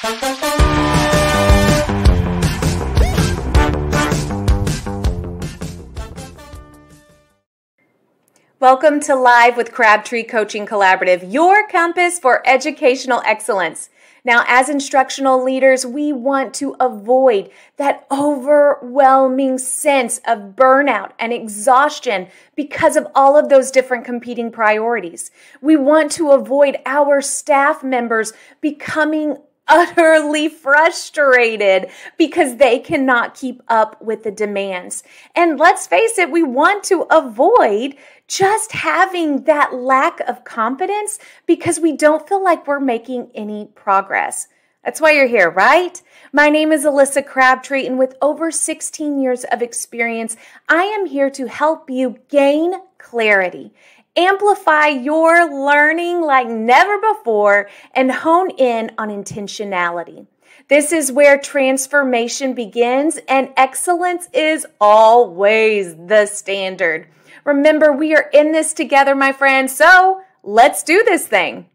Welcome to Live with Crabtree Coaching Collaborative, your compass for educational excellence. Now, as instructional leaders, we want to avoid that overwhelming sense of burnout and exhaustion because of all of those different competing priorities. We want to avoid our staff members becoming utterly frustrated because they cannot keep up with the demands. And let's face it, we want to avoid just having that lack of confidence because we don't feel like we're making any progress. That's why you're here, right? My name is Alyssa Crabtree, and with over 16 years of experience, I am here to help you gain clarity, amplify your learning like never before, and hone in on intentionality. This is where transformation begins, and excellence is always the standard. Remember, we are in this together, my friends, so let's do this thing.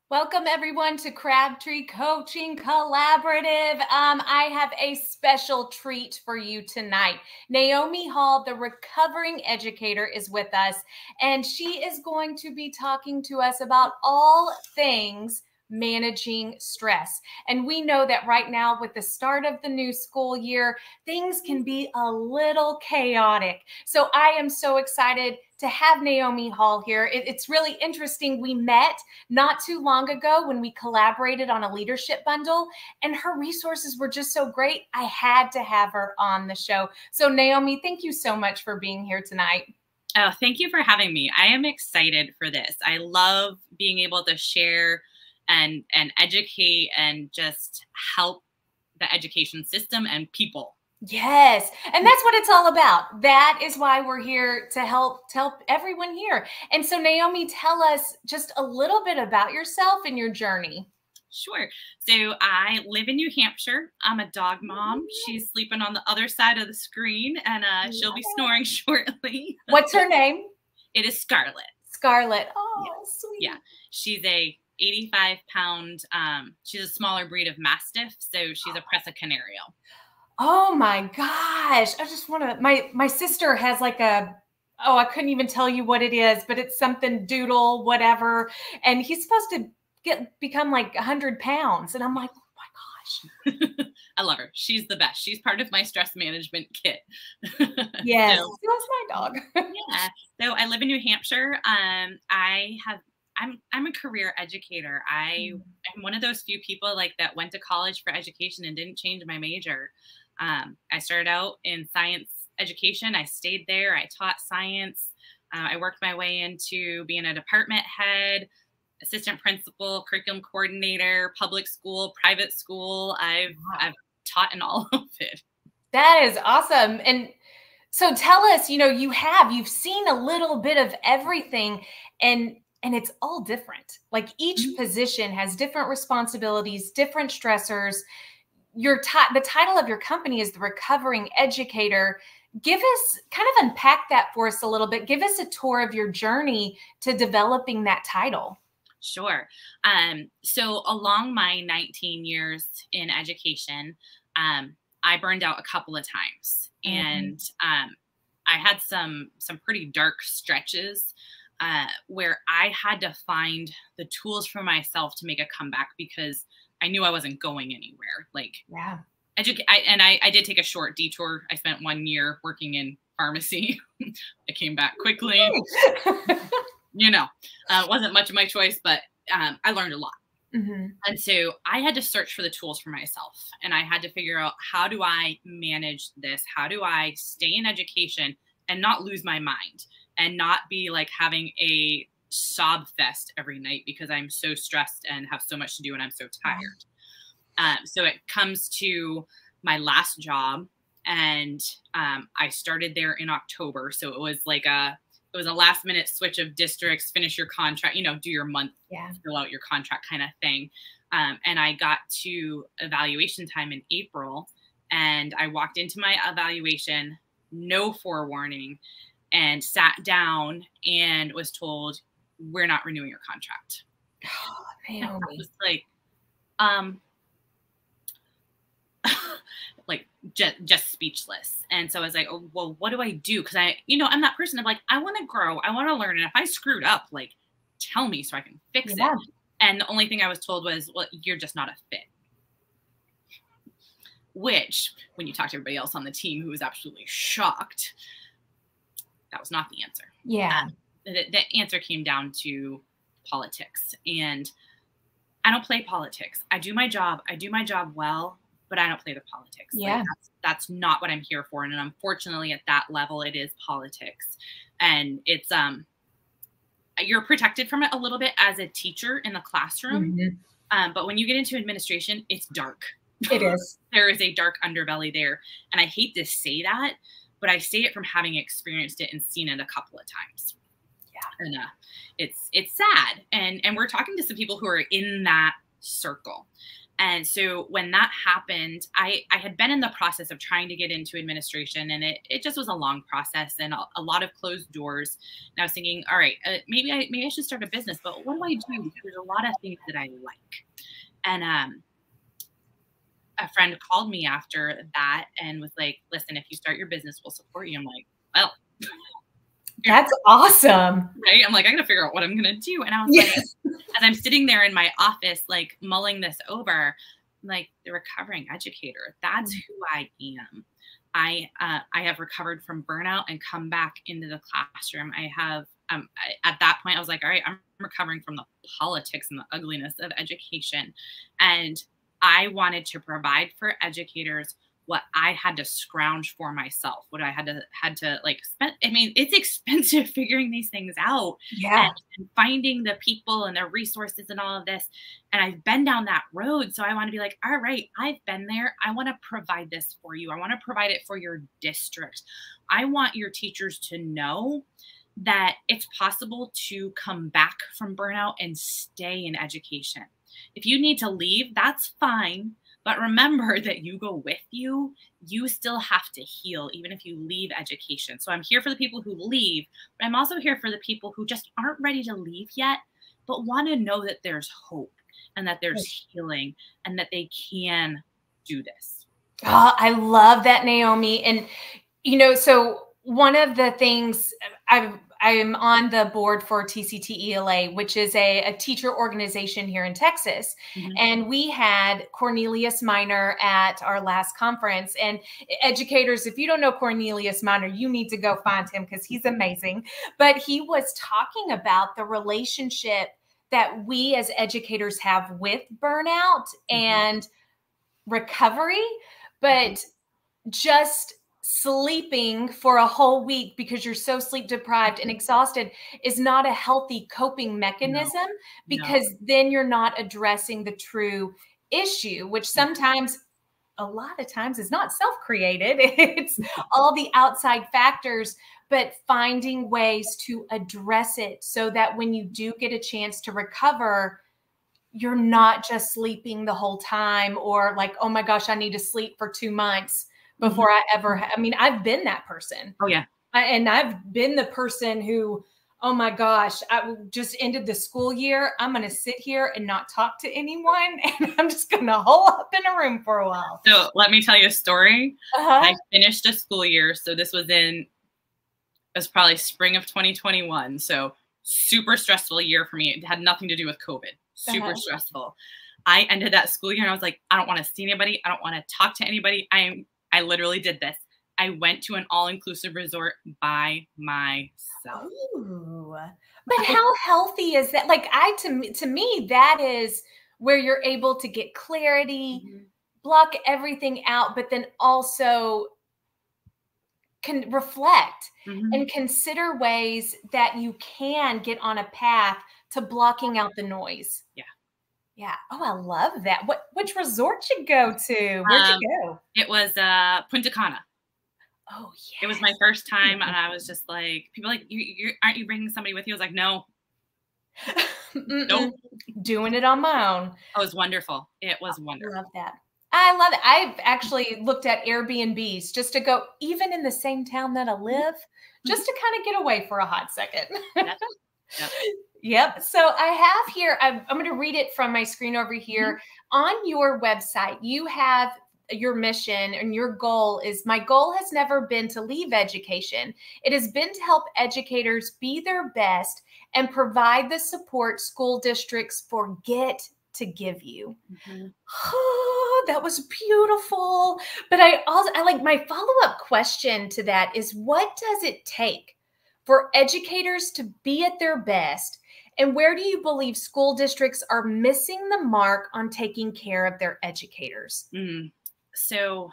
Welcome, everyone, to Crabtree Coaching Collaborative. I have a special treat for you tonight. Naomi Hall, the Recovering Educator, is with us, and she is going to be talking to us about all things managing stress. And we know that right now with the start of the new school year, things can be a little chaotic. So I am so excited to have Naomi Hall here. It's really interesting. We met not too long ago when we collaborated on a leadership bundle, and her resources were just so great. I had to have her on the show. So Naomi, thank you so much for being here tonight. Oh, thank you for having me. I am excited for this. I love being able to share and educate and just help the education system and people. Yes. And that's what it's all about. That is why we're here to help everyone here. And so Naomi, tell us just a little bit about yourself and your journey. Sure. So I live in New Hampshire. I'm a dog mom. She's sleeping on the other side of the screen, and she'll be snoring shortly. What's her name? It is Scarlett. Scarlett. Oh, yeah. Sweet. Yeah. She's a 85-pound, she's a smaller breed of Mastiff, so she's a Presa Canario. Oh my gosh. I just want to, my sister has like I couldn't even tell you what it is, but it's something doodle, whatever. And he's supposed to become like 100 pounds. And I'm like, oh my gosh. I love her. She's the best. She's part of my stress management kit. Yes. So, that's my dog. Yeah. So I live in New Hampshire. I'm a career educator. I'm one of those few people like that went to college for education and didn't change my major. I started out in science education. I stayed there. I taught science. I worked my way into being a department head, assistant principal, curriculum coordinator, public school, private school. I've taught in all of it. That is awesome. And so tell us, you've seen a little bit of everything, and it's all different. Like each position has different responsibilities, different stressors. The title of your company is the Recovering Educator. Kind of unpack that for us a little bit. Give us a tour of your journey to developing that title. Sure. So along my 19 years in education, I burned out a couple of times, and I had some pretty dark stretches where I had to find the tools for myself to make a comeback because I knew I wasn't going anywhere. I did take a short detour. I spent 1 year working in pharmacy. I came back quickly. It wasn't much of my choice, but I learned a lot. And so I had to search for the tools for myself, and I had to figure out, how do I manage this? How do I stay in education and not lose my mind and not be like having a sob fest every night because I'm so stressed and have so much to do and I'm so tired. So it comes to my last job, and I started there in October. So it was like a last minute switch of districts, finish your contract, do your month, fill out your contract kind of thing. And I got to evaluation time in April, and I walked into my evaluation, no forewarning, and sat down and was told, we're not renewing your contract. Oh, And I Naomi. was like, um, like just speechless. And so I was like, oh, well, what do I do? Cause I'm that person. I'm like, I want to grow. I want to learn. And if I screwed up, like, tell me so I can fix it. And the only thing I was told was, well, you're just not a fit. Which, when you talk to everybody else on the team who was absolutely shocked, that was not the answer. Yeah. The answer came down to politics. And I don't play politics. I do my job. I do my job well, but I don't play the politics. Yeah. Like, that's not what I'm here for. And unfortunately, at that level, it is politics. And it's you're protected from it a little bit as a teacher in the classroom. Mm-hmm. But when you get into administration, it's dark. It is. There is a dark underbelly there. And I hate to say that, but I say it from having experienced it and seen it a couple of times. Yeah. And it's sad. And we're talking to some people who are in that circle. And so when that happened, I had been in the process of trying to get into administration, and it just was a long process and a lot of closed doors. And I was thinking, all right, maybe I should start a business, but what do I do? Because there's a lot of things that I like. And a friend called me after that and was like, listen, if you start your business, we'll support you. I'm like, well, that's awesome. Right? I'm like, I got to figure out what I'm going to do. And I was like, as I'm sitting there in my office, like mulling this over, like, the recovering educator, that's who I am. I have recovered from burnout and come back into the classroom. I have, at that point, I was like, all right, I'm recovering from the politics and the ugliness of education. And I wanted to provide for educators what I had to scrounge for myself, what I had to like spend. I mean, it's expensive figuring these things out. Yeah. And finding the people and the resources and all of this. And I've been down that road. So I want to be like, all right, I've been there. I want to provide this for you. I want to provide it for your district. I want your teachers to know that it's possible to come back from burnout and stay in education. If you need to leave, that's fine. But remember that you go with you. You still have to heal, even if you leave education. So I'm here for the people who leave, but I'm also here for the people who just aren't ready to leave yet, but want to know that there's hope and that there's healing and that they can do this. Oh, I love that, Naomi. And, so one of the things I'm on the board for TCT-ELA, which is a teacher organization here in Texas. Mm-hmm. And we had Cornelius Minor at our last conference. And educators, if you don't know Cornelius Minor, you need to go find him because he's amazing. But he was talking about the relationship that we as educators have with burnout and recovery, but just sleeping for a whole week because you're so sleep deprived and exhausted is not a healthy coping mechanism, because then you're not addressing the true issue, which sometimes, a lot of times, is not self-created. It's all the outside factors, but finding ways to address it so that when you do get a chance to recover, you're not just sleeping the whole time, or like, oh my gosh, I need to sleep for 2 months before I ever, I've been that person. Oh yeah. And I've been the person who, oh my gosh, I just ended the school year. I'm going to sit here and not talk to anyone. And I'm just going to hole up in a room for a while. So let me tell you a story. I finished a school year. So this was it was probably spring of 2021. So super stressful year for me. It had nothing to do with COVID. Super stressful. I ended that school year and I was like, I don't want to see anybody. I don't want to talk to anybody. I literally did this. I went to an all-inclusive resort by myself. Ooh. But how healthy is that? Like, to me, that is where you're able to get clarity, block everything out, but then also can reflect and consider ways that you can get on a path to blocking out the noise. Yeah. Yeah. Oh, I love that. Which resort you go to? Where'd you go? It was Punta Cana. Oh yeah. It was my first time, and I was just like, people like, you aren't you bringing somebody with you? I was like, no. Nope. Doing it on my own. It was wonderful. It was wonderful. I love that. I love it. I've actually looked at Airbnbs just to go, even in the same town that I live, just to kind of get away for a hot second. Yep. Yep. So I have here, I'm going to read it from my screen over here. On your website, you have your mission, and your goal is, my goal has never been to leave education. It has been to help educators be their best and provide the support school districts forget to give you. Oh, that was beautiful. But I like, my follow-up question to that is, what does it take for educators to be at their best? And where do you believe school districts are missing the mark on taking care of their educators? So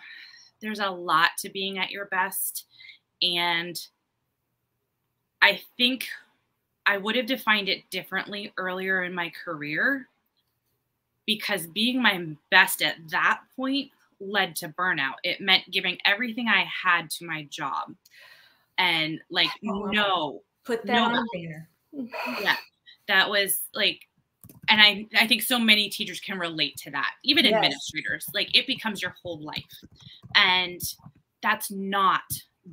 there's a lot to being at your best. And I think I would have defined it differently earlier in my career, because being my best at that point led to burnout. It meant giving everything I had to my job. And like, put that on there. Yeah, that was like, and I think so many teachers can relate to that, even administrators. Like, it becomes your whole life. And that's not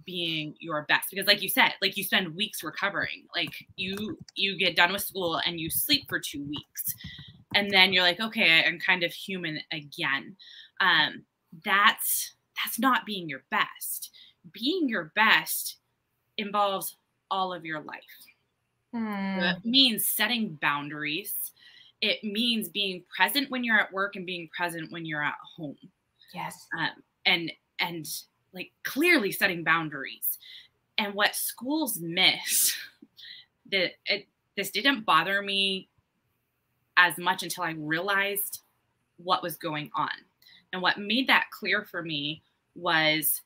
being your best, because like you said, like, you spend weeks recovering. Like, you get done with school and you sleep for 2 weeks. And then you're like, okay, I'm kind of human again. That's not being your best. Being your best involves all of your life. It means setting boundaries. It means being present when you're at work and being present when you're at home. Yes. And like, clearly setting boundaries. And what schools miss, this didn't bother me as much until I realized what was going on. And what made that clear for me was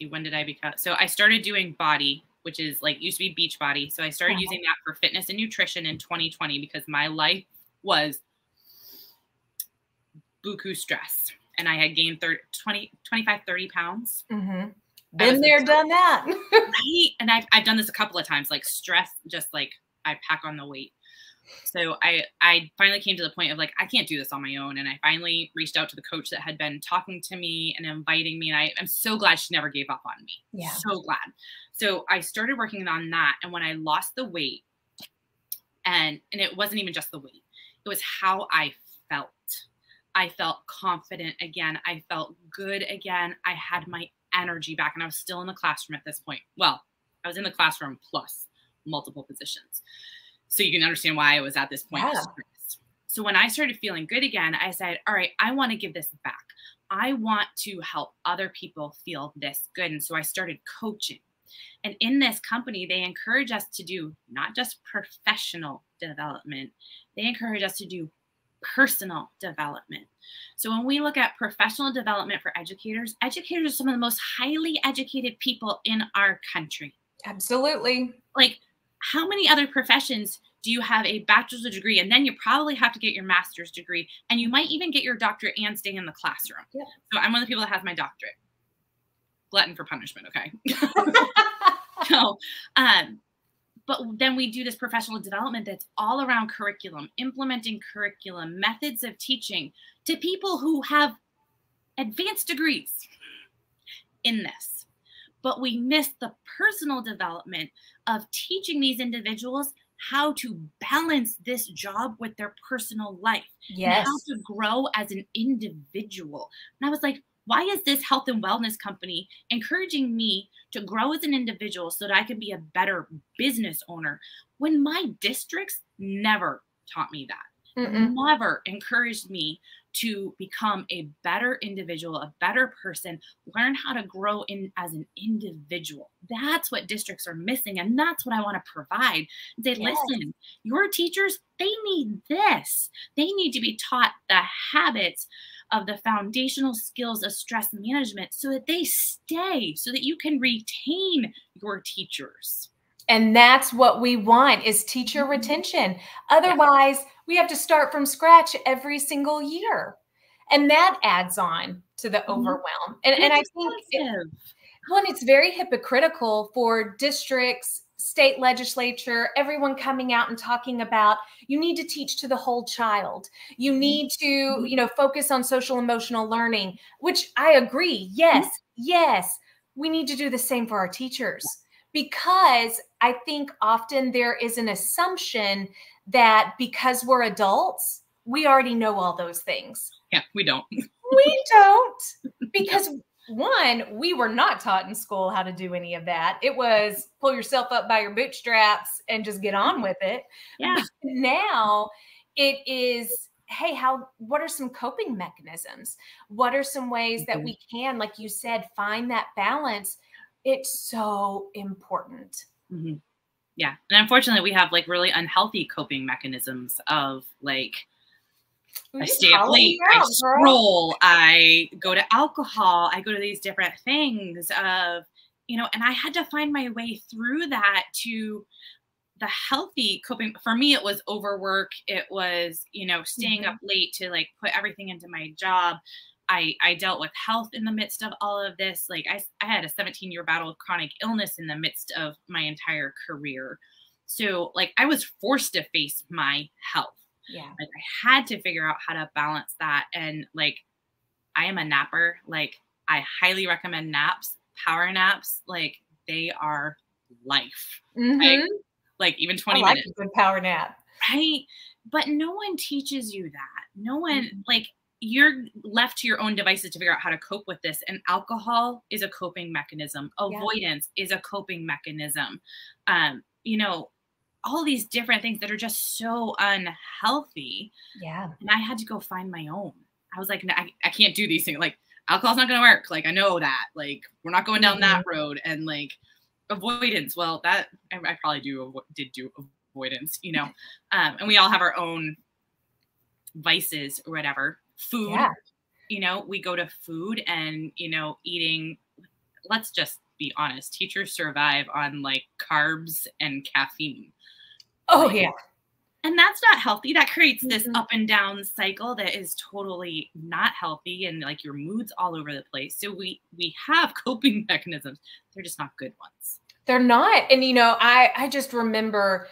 when did I become? So I started doing body, which is like, used to be beach body. So I started using that for fitness and nutrition in 2020, because my life was buku stress. And I had gained 25, 30 pounds. Been there, done that. Right. And I've done this a couple of times, like, stress, just like, I pack on the weight. So I finally came to the point of like, I can't do this on my own. And I finally reached out to the coach that had been talking to me and inviting me. And I'm so glad she never gave up on me. Yeah. So glad. So I started working on that. And when I lost the weight, and it wasn't even just the weight, it was how I felt. I felt confident again. I felt good again. I had my energy back, and I was still in the classroom at this point. Well, I was in the classroom plus multiple positions. So you can understand why I was at this point. Yeah. So when I started feeling good again, I said, all right, I want to give this back. I want to help other people feel this good. And so I started coaching. And in this company, they encourage us to do not just professional development, they encourage us to do personal development. So when we look at professional development for educators, educators are some of the most highly educated people in our country. Absolutely. Like, how many other professions do you have a bachelor's degree, and then you probably have to get your master's degree, and you might even get your doctorate and stay in the classroom? Yeah. So I'm one of the people that has my doctorate. Glutton for punishment, okay? So, but then we do this professional development that's all around curriculum, implementing curriculum, methods of teaching to people who have advanced degrees in this. But we miss the personal development of teaching these individuals how to balance this job with their personal life. Yes. And how to grow as an individual. And I was like, why is this health and wellness company encouraging me to grow as an individual so that I can be a better business owner, when my districts never taught me that? Never encouraged me to become a better individual, a better person, learn how to grow as an individual. That's what districts are missing. And that's what I want to provide. Say, listen, your teachers, they need this. They need to be taught the habits of the foundational skills of stress management so that they stay, so that you can retain your teachers. And that's what we want, is teacher retention. Otherwise, we have to start from scratch every single year. And that adds on to the overwhelm. And I think it's very hypocritical for districts, state legislature, everyone coming out and talking about, you need to teach to the whole child. You need to, focus on social emotional learning, which I agree. Yes, we need to do the same for our teachers. because I think often there is an assumption that because we're adults, we already know all those things. Yeah, we don't. We don't, because one, we were not taught in school how to do any of that. It was pull yourself up by your bootstraps and just get on with it. Yeah. But now it is, hey, what are some coping mechanisms? What are some ways that we can, like you said, find that balance? It's so important. Mm-hmm. Yeah. And unfortunately, we have like really unhealthy coping mechanisms of like, I stay up late, I scroll, I go to alcohol, I go to these different things of, and I had to find my way through that to the healthy coping. For me, it was overwork. It was, staying up late to like put everything into my job. I dealt with health in the midst of all of this. Like I had a 17-year battle with chronic illness in the midst of my entire career. So like I was forced to face my health. Yeah. Like I had to figure out how to balance that. And like, I am a napper. Like I highly recommend naps, power naps. Like they are life. Right? Like even 20 minutes. A good power nap. Right. But no one teaches you that. No one, like you're left to your own devices to figure out how to cope with this. And alcohol is a coping mechanism. Avoidance is a coping mechanism. All these different things that are just so unhealthy. Yeah. And I had to go find my own. I was like, no, I can't do these things. Like alcohol's not going to work. Like, I know that, like, we're not going down that road. And like avoidance. Well, that I probably did do avoidance, and we all have our own vices or whatever. Food, we go to food and, eating, let's just be honest. Teachers survive on like carbs and caffeine. Oh, yeah. And that's not healthy. That creates this up and down cycle that is totally not healthy. And like your mood's all over the place. So we have coping mechanisms. They're just not good ones. They're not. And, I just remember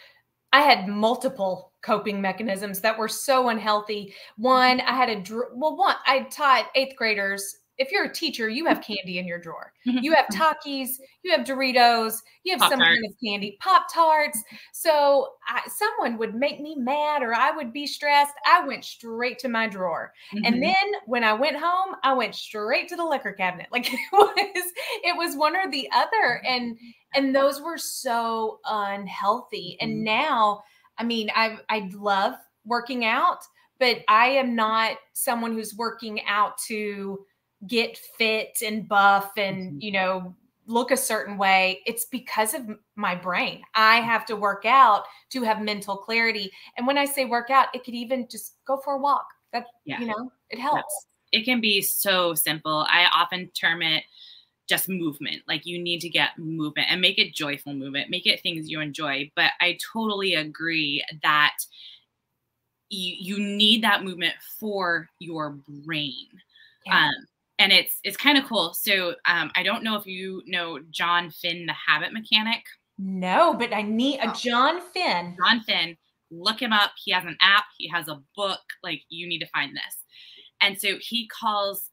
I had multiple coping mechanisms that were so unhealthy. One, I taught 8th graders. If you're a teacher, you have candy in your drawer. You have Takis, you have Doritos, you have some kind of candy, Pop-Tarts. So someone would make me mad or I would be stressed. I went straight to my drawer. And then when I went home, I went straight to the liquor cabinet. Like it was one or the other. And those were so unhealthy. And now, I mean, I love working out, but I am not someone who's working out to get fit and buff and, look a certain way. It's because of my brain. I have to work out to have mental clarity. And when I say work out, it could even just go for a walk. That, it helps. It can be so simple. I often term it just movement. Like you need to get movement and make it joyful movement, make it things you enjoy. But I totally agree that you need that movement for your brain. Yeah. And it's kind of cool. So I don't know if you know John Finn, the habit mechanic. No, but I need a John Finn. John Finn, look him up. He has an app. He has a book. Like you need to find this. And so he calls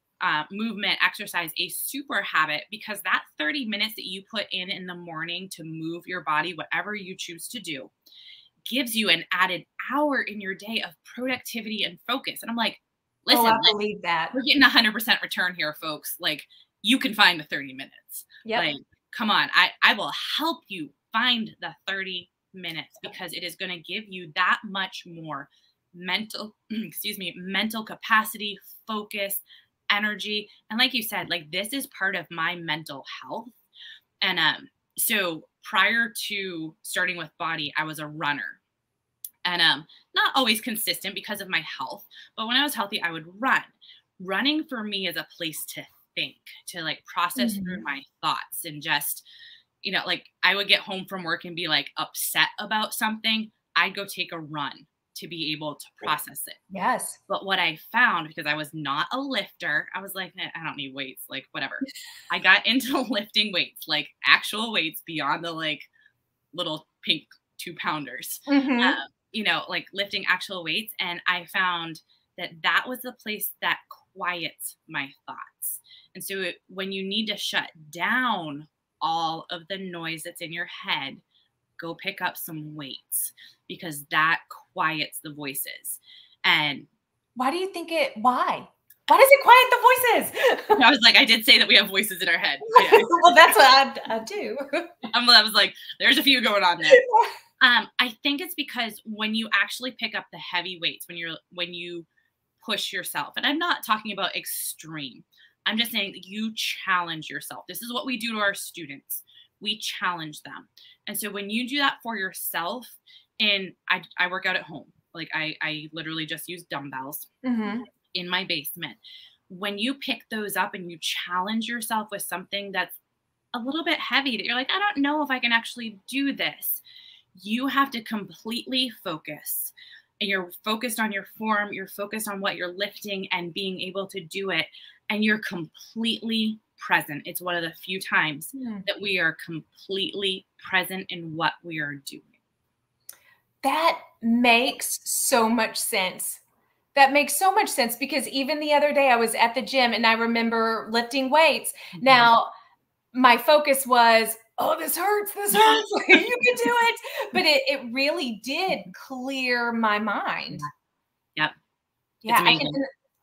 movement, exercise a super habit because that 30 minutes that you put in the morning to move your body, whatever you choose to do, gives you an added hour in your day of productivity and focus. And I'm like, listen, I believe that. We're getting 100% return here, folks. Like you can find the 30 minutes. Yep. Like, come on. I will help you find the 30 minutes because it is going to give you that much more mental capacity, focus, energy. And like you said, like this is part of my mental health. And so prior to starting with Body, I was a runner. And not always consistent because of my health. But when I was healthy, I would run. Running for me is a place to think, to like process through my thoughts and just, like I would get home from work and be like upset about something. I'd go take a run to be able to process it. Yes. But what I found, because I was not a lifter, I was like, I don't need weights, like whatever. I got into lifting weights, like actual weights beyond the like little pink 2-pounders. Like lifting actual weights. And I found that was the place that quiets my thoughts. And so when you need to shut down all of the noise that's in your head, go pick up some weights, because that quiets the voices. And why do you think why? Why does it quiet the voices? I was like, I did say that we have voices in our head. Well, that's what I do. I was like, there's a few going on there. I think it's because when you actually pick up the heavy weights, when you push yourself, and I'm not talking about extreme, I'm just saying that you challenge yourself. This is what we do to our students. We challenge them. And so when you do that for yourself, and I work out at home, like I literally just use dumbbells in my basement. When you pick those up and you challenge yourself with something that's a little bit heavy, that you're like, I don't know if I can actually do this, you have to completely focus. And you're focused on your form, you're focused on what you're lifting and being able to do it, and you're completely present. It's one of the few times that we are completely present in what we are doing. That makes so much sense. That makes so much sense, because even the other day I was at the gym and I remember lifting weights. Now, my focus was, oh, this hurts. You can do it. But it really did clear my mind. Yep. Yeah.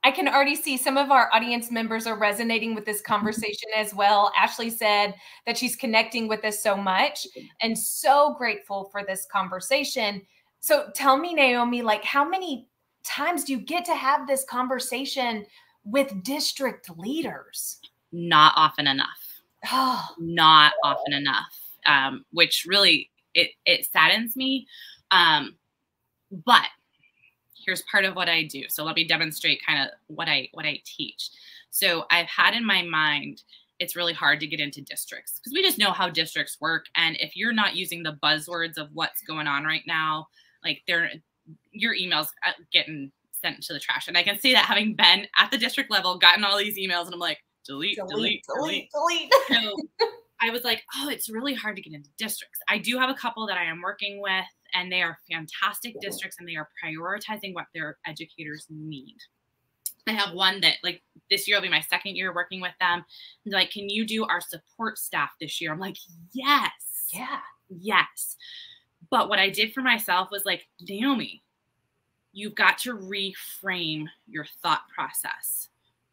I can already see some of our audience members are resonating with this conversation as well. Ashley said that she's connecting with us so much, and so grateful for this conversation. So tell me, Naomi, like, how many times do you get to have this conversation with district leaders? Not often enough. Oh. Not often enough, which really, it saddens me. But here's part of what I do. So let me demonstrate kind of what I teach. So I've had in my mind, it's really hard to get into districts because we just know how districts work. And if you're not using the buzzwords of what's going on right now, like your emails getting sent to the trash. And I can say that having been at the district level, gotten all these emails, and I'm like, delete. So I was like, oh, it's really hard to get into districts. I do have a couple that I am working with, and they are fantastic districts, and they are prioritizing what their educators need. I have one that, like, this year will be my second year working with them. And like, can you do our support staff this year? I'm like, yes. Yeah. Yes. But what I did for myself was like, Naomi, you've got to reframe your thought process.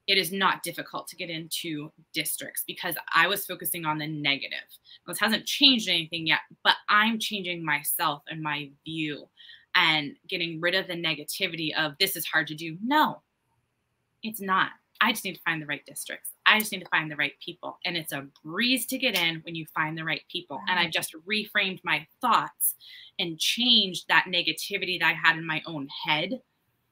It is not difficult to get into districts because I was focusing on the negative. This hasn't changed anything yet, but I'm changing myself and my view and getting rid of the negativity of this is hard to do. No, it's not. I just need to find the right districts. I just need to find the right people. And it's a breeze to get in when you find the right people. And I just reframed my thoughts and changed that negativity that I had in my own head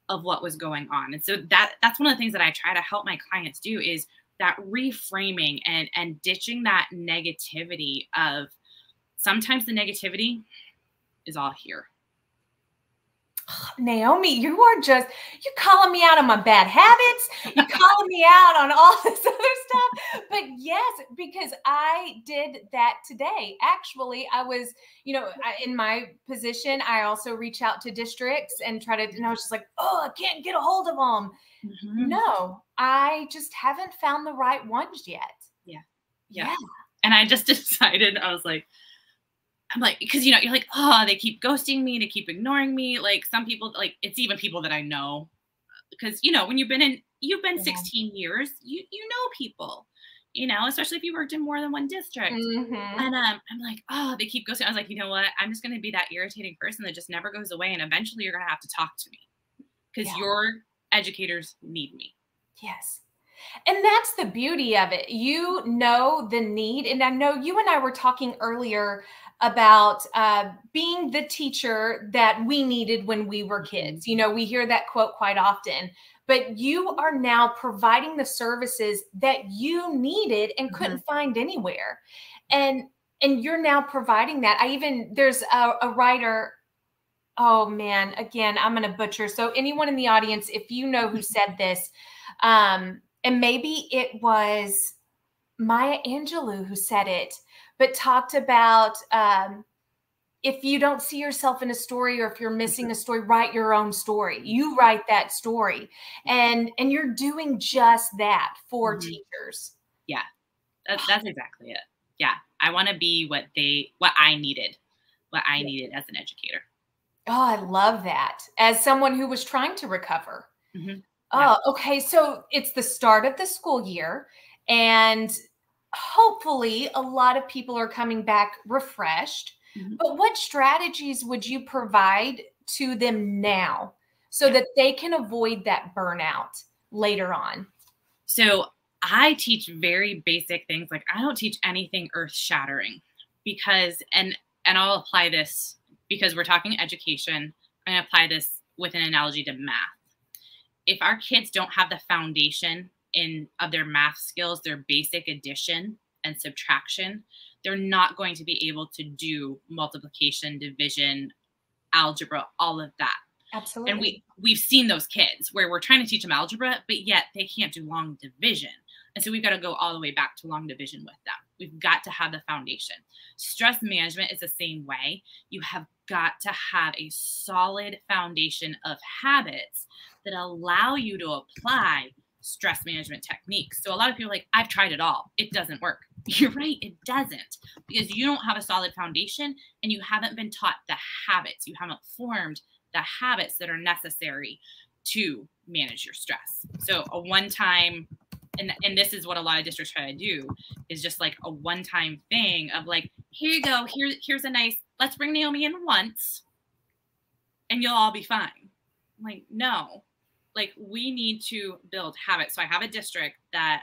of what was going on. And so that's one of the things that I try to help my clients do, is that reframing and ditching that negativity of, sometimes the negativity is all here. Naomi, you're calling me out on my bad habits. You're calling me out on all this other stuff. But yes, because I did that today. Actually, I was, in my position, I also reach out to districts and and I was just like, oh, I can't get a hold of them. No, I just haven't found the right ones yet. Yeah. And I just decided, I'm like, because, you're like, oh, they keep ghosting me, they keep ignoring me. Like, some people, like, it's even people that I know, because, when you've been 16 years, you know people, especially if you worked in more than one district. And I'm like, oh, they keep ghosting. I was like, you know what? I'm just going to be that irritating person that just never goes away. And eventually you're going to have to talk to me because your educators need me. Yes. And that's the beauty of it. You know the need. And I know you and I were talking earlier about being the teacher that we needed when we were kids. We hear that quote quite often, but you are now providing the services that you needed and couldn't find anywhere. And you're now providing that. There's a writer, oh man, again, I'm going to butcher. So anyone in the audience, if you know who said this, and maybe it was Maya Angelou who said it, but talked about if you don't see yourself in a story, or if you're missing a story, write your own story. You write that story. And you're doing just that for teachers. Yeah, that's exactly it. Yeah. I want to be what I needed as an educator. Oh, I love that. As someone who was trying to recover. Mm-hmm. Oh, okay. So it's the start of the school year, and hopefully a lot of people are coming back refreshed. Mm-hmm. But what strategies would you provide to them now so that they can avoid that burnout later on? So I teach very basic things. Like, I don't teach anything earth shattering because, and I'll apply this because we're talking education. I'm going to apply this with an analogy to math. If our kids don't have the foundation of their math skills, their basic addition and subtraction, they're not going to be able to do multiplication, division, algebra, all of that. Absolutely. And we've seen those kids where we're trying to teach them algebra, but yet they can't do long division. And so we've got to go all the way back to long division with them. We've got to have the foundation. Stress management is the same way. You have got to have a solid foundation of habits that allow you to apply stress management techniques. So a lot of people are like, I've tried it all. It doesn't work. You're right. It doesn't, because you don't have a solid foundation and you haven't been taught the habits. You haven't formed the habits that are necessary to manage your stress. So a one-time, and this is what a lot of districts try to do, is just like a one-time thing of like, here you go, here's a nice, let's bring Naomi in once and you'll all be fine. I'm like, no, like, we need to build habits. So I have a district that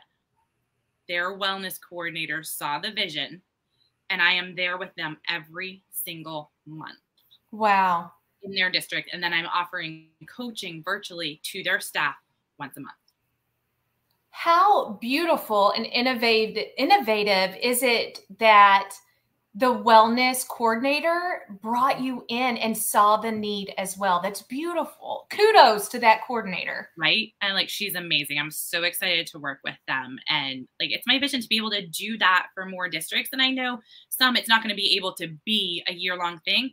their wellness coordinator saw the vision, and I am there with them every single month. Wow. In their district. And then I'm offering coaching virtually to their staff once a month. How beautiful and innovative is it that the wellness coordinator brought you in and saw the need as well? That's beautiful. Kudos to that coordinator. Right? And like, she's amazing. I'm so excited to work with them. And like, it's my vision to be able to do that for more districts. And I know some, it's not going to be able to be a year-long thing,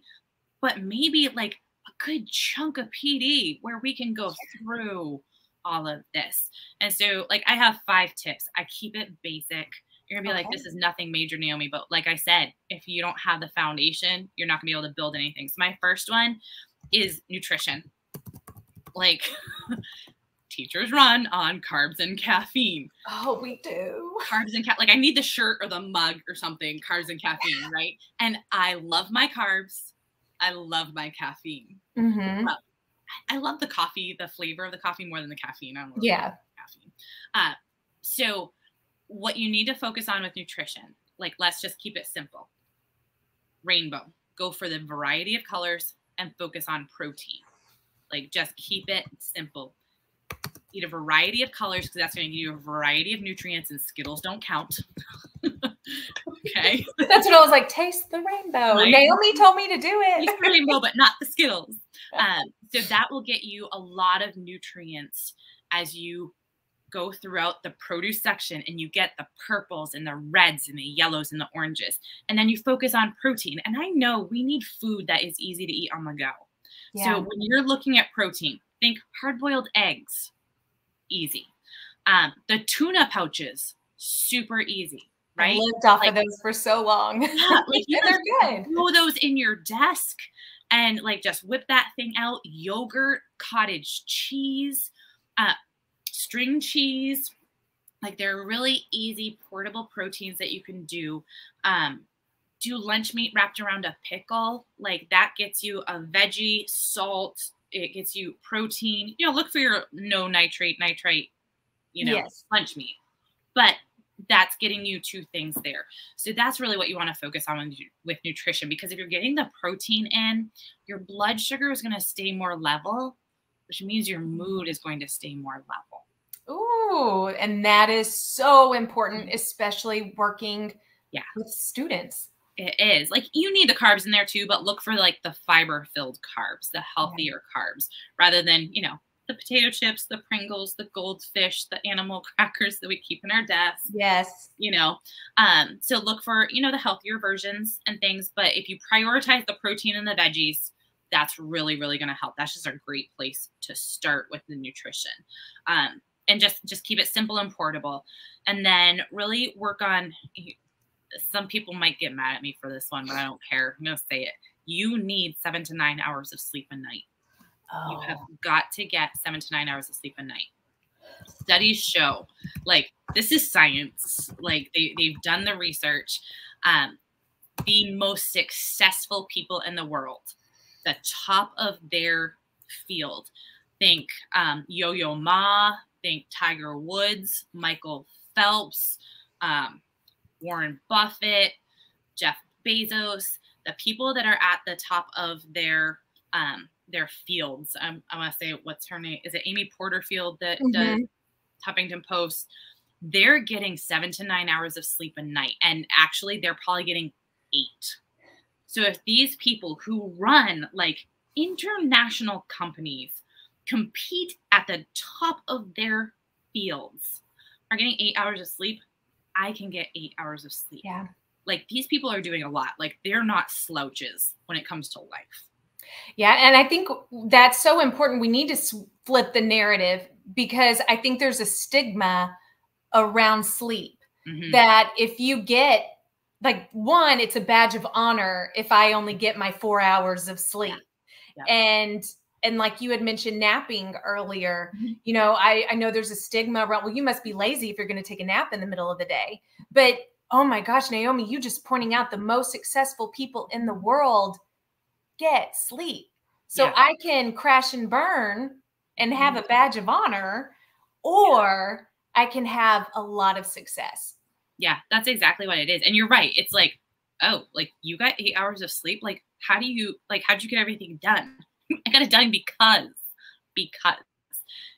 but maybe like a good chunk of PD where we can go through all of this. And so like, I have 5 tips. I keep it basic. You're gonna be like, this is nothing major, Naomi. But like I said, if you don't have the foundation, you're not gonna be able to build anything. So my first one is nutrition. Like, teachers run on carbs and caffeine. Oh, we do. Carbs and like, I need the shirt or the mug or something, carbs and caffeine, right? And I love my carbs. I love my caffeine. Mm-hmm. I love the coffee, the flavor of the coffee more than the caffeine. I don't know caffeine. So what you need to focus on with nutrition, like, let's just keep it simple. Rainbow. Go for the variety of colors and focus on protein. Like, just keep it simple. Eat a variety of colors because that's going to give you a variety of nutrients, and Skittles don't count. Okay. That's what I was like, taste the rainbow. Right? Naomi told me to do it. Taste the rainbow, but not the Skittles. So that will get you a lot of nutrients as you go throughout the produce section, and you get the purples and the reds and the yellows and the oranges. And then you focus on protein. And I know we need food that is easy to eat on the go. Yeah. So when you're looking at protein, think hard-boiled eggs, easy. The tuna pouches, super easy, right? I lived off of those for so long. Yeah, like, they're good. Throw those in your desk and like just whip that thing out. Yogurt, cottage cheese, string cheese. Like, they're really easy portable proteins that you can do. Do lunch meat wrapped around a pickle. Like, that gets you a veggie, salt. It gets you protein. Look for your no nitrate, yes, lunch meat. But that's getting you 2 things there. So that's really what you want to focus on with nutrition, because if you're getting the protein in, your blood sugar is going to stay more level, which means your mood is going to stay more level. Ooh, and that is so important, especially working with students. It is. Like, you need the carbs in there too, but look for like the fiber-filled carbs, the healthier carbs, rather than, the potato chips, the Pringles, the Goldfish, the animal crackers that we keep in our desk. Yes. So look for, the healthier versions and things. But if you prioritize the protein and the veggies, that's really, really going to help. That's just a great place to start with the nutrition. And just keep it simple and portable. And then really work on some people might get mad at me for this one, but I don't care. I'm going to say it. You need 7 to 9 hours of sleep a night. You have got to get 7 to 9 hours of sleep a night. Studies show, like, this is science. Like, they've done the research. The most successful people in the world, the top of their field, think Yo-Yo Ma, think Tiger Woods, Michael Phelps, Warren Buffett, Jeff Bezos, the people that are at the top of their fields. I want to say, what's her name? Is it Amy Porterfield that does Huffington Post? They're getting 7 to 9 hours of sleep a night. And actually, they're probably getting 8. So if these people who run like international companies compete at the top of their fields are getting 8 hours of sleep, I can get 8 hours of sleep. Yeah. Like, these people are doing a lot. Like, they're not slouches when it comes to life. Yeah. And I think that's so important. We need to flip the narrative, because I think there's a stigma around sleep that if you get, like, one, it's a badge of honor if I only get my 4 hours of sleep. Yeah. Yeah. And like you had mentioned napping earlier, you know, I know there's a stigma around, well, you must be lazy if you're going to take a nap in the middle of the day. But oh my gosh, Naomi, you just pointing out the most successful people in the world get sleep. So yeah. I can crash and burn and have a badge of honor, or I can have a lot of success. Yeah, that's exactly what it is. And you're right. It's like, oh, like, you got 8 hours of sleep. Like, how'd you get everything done? I got it done because.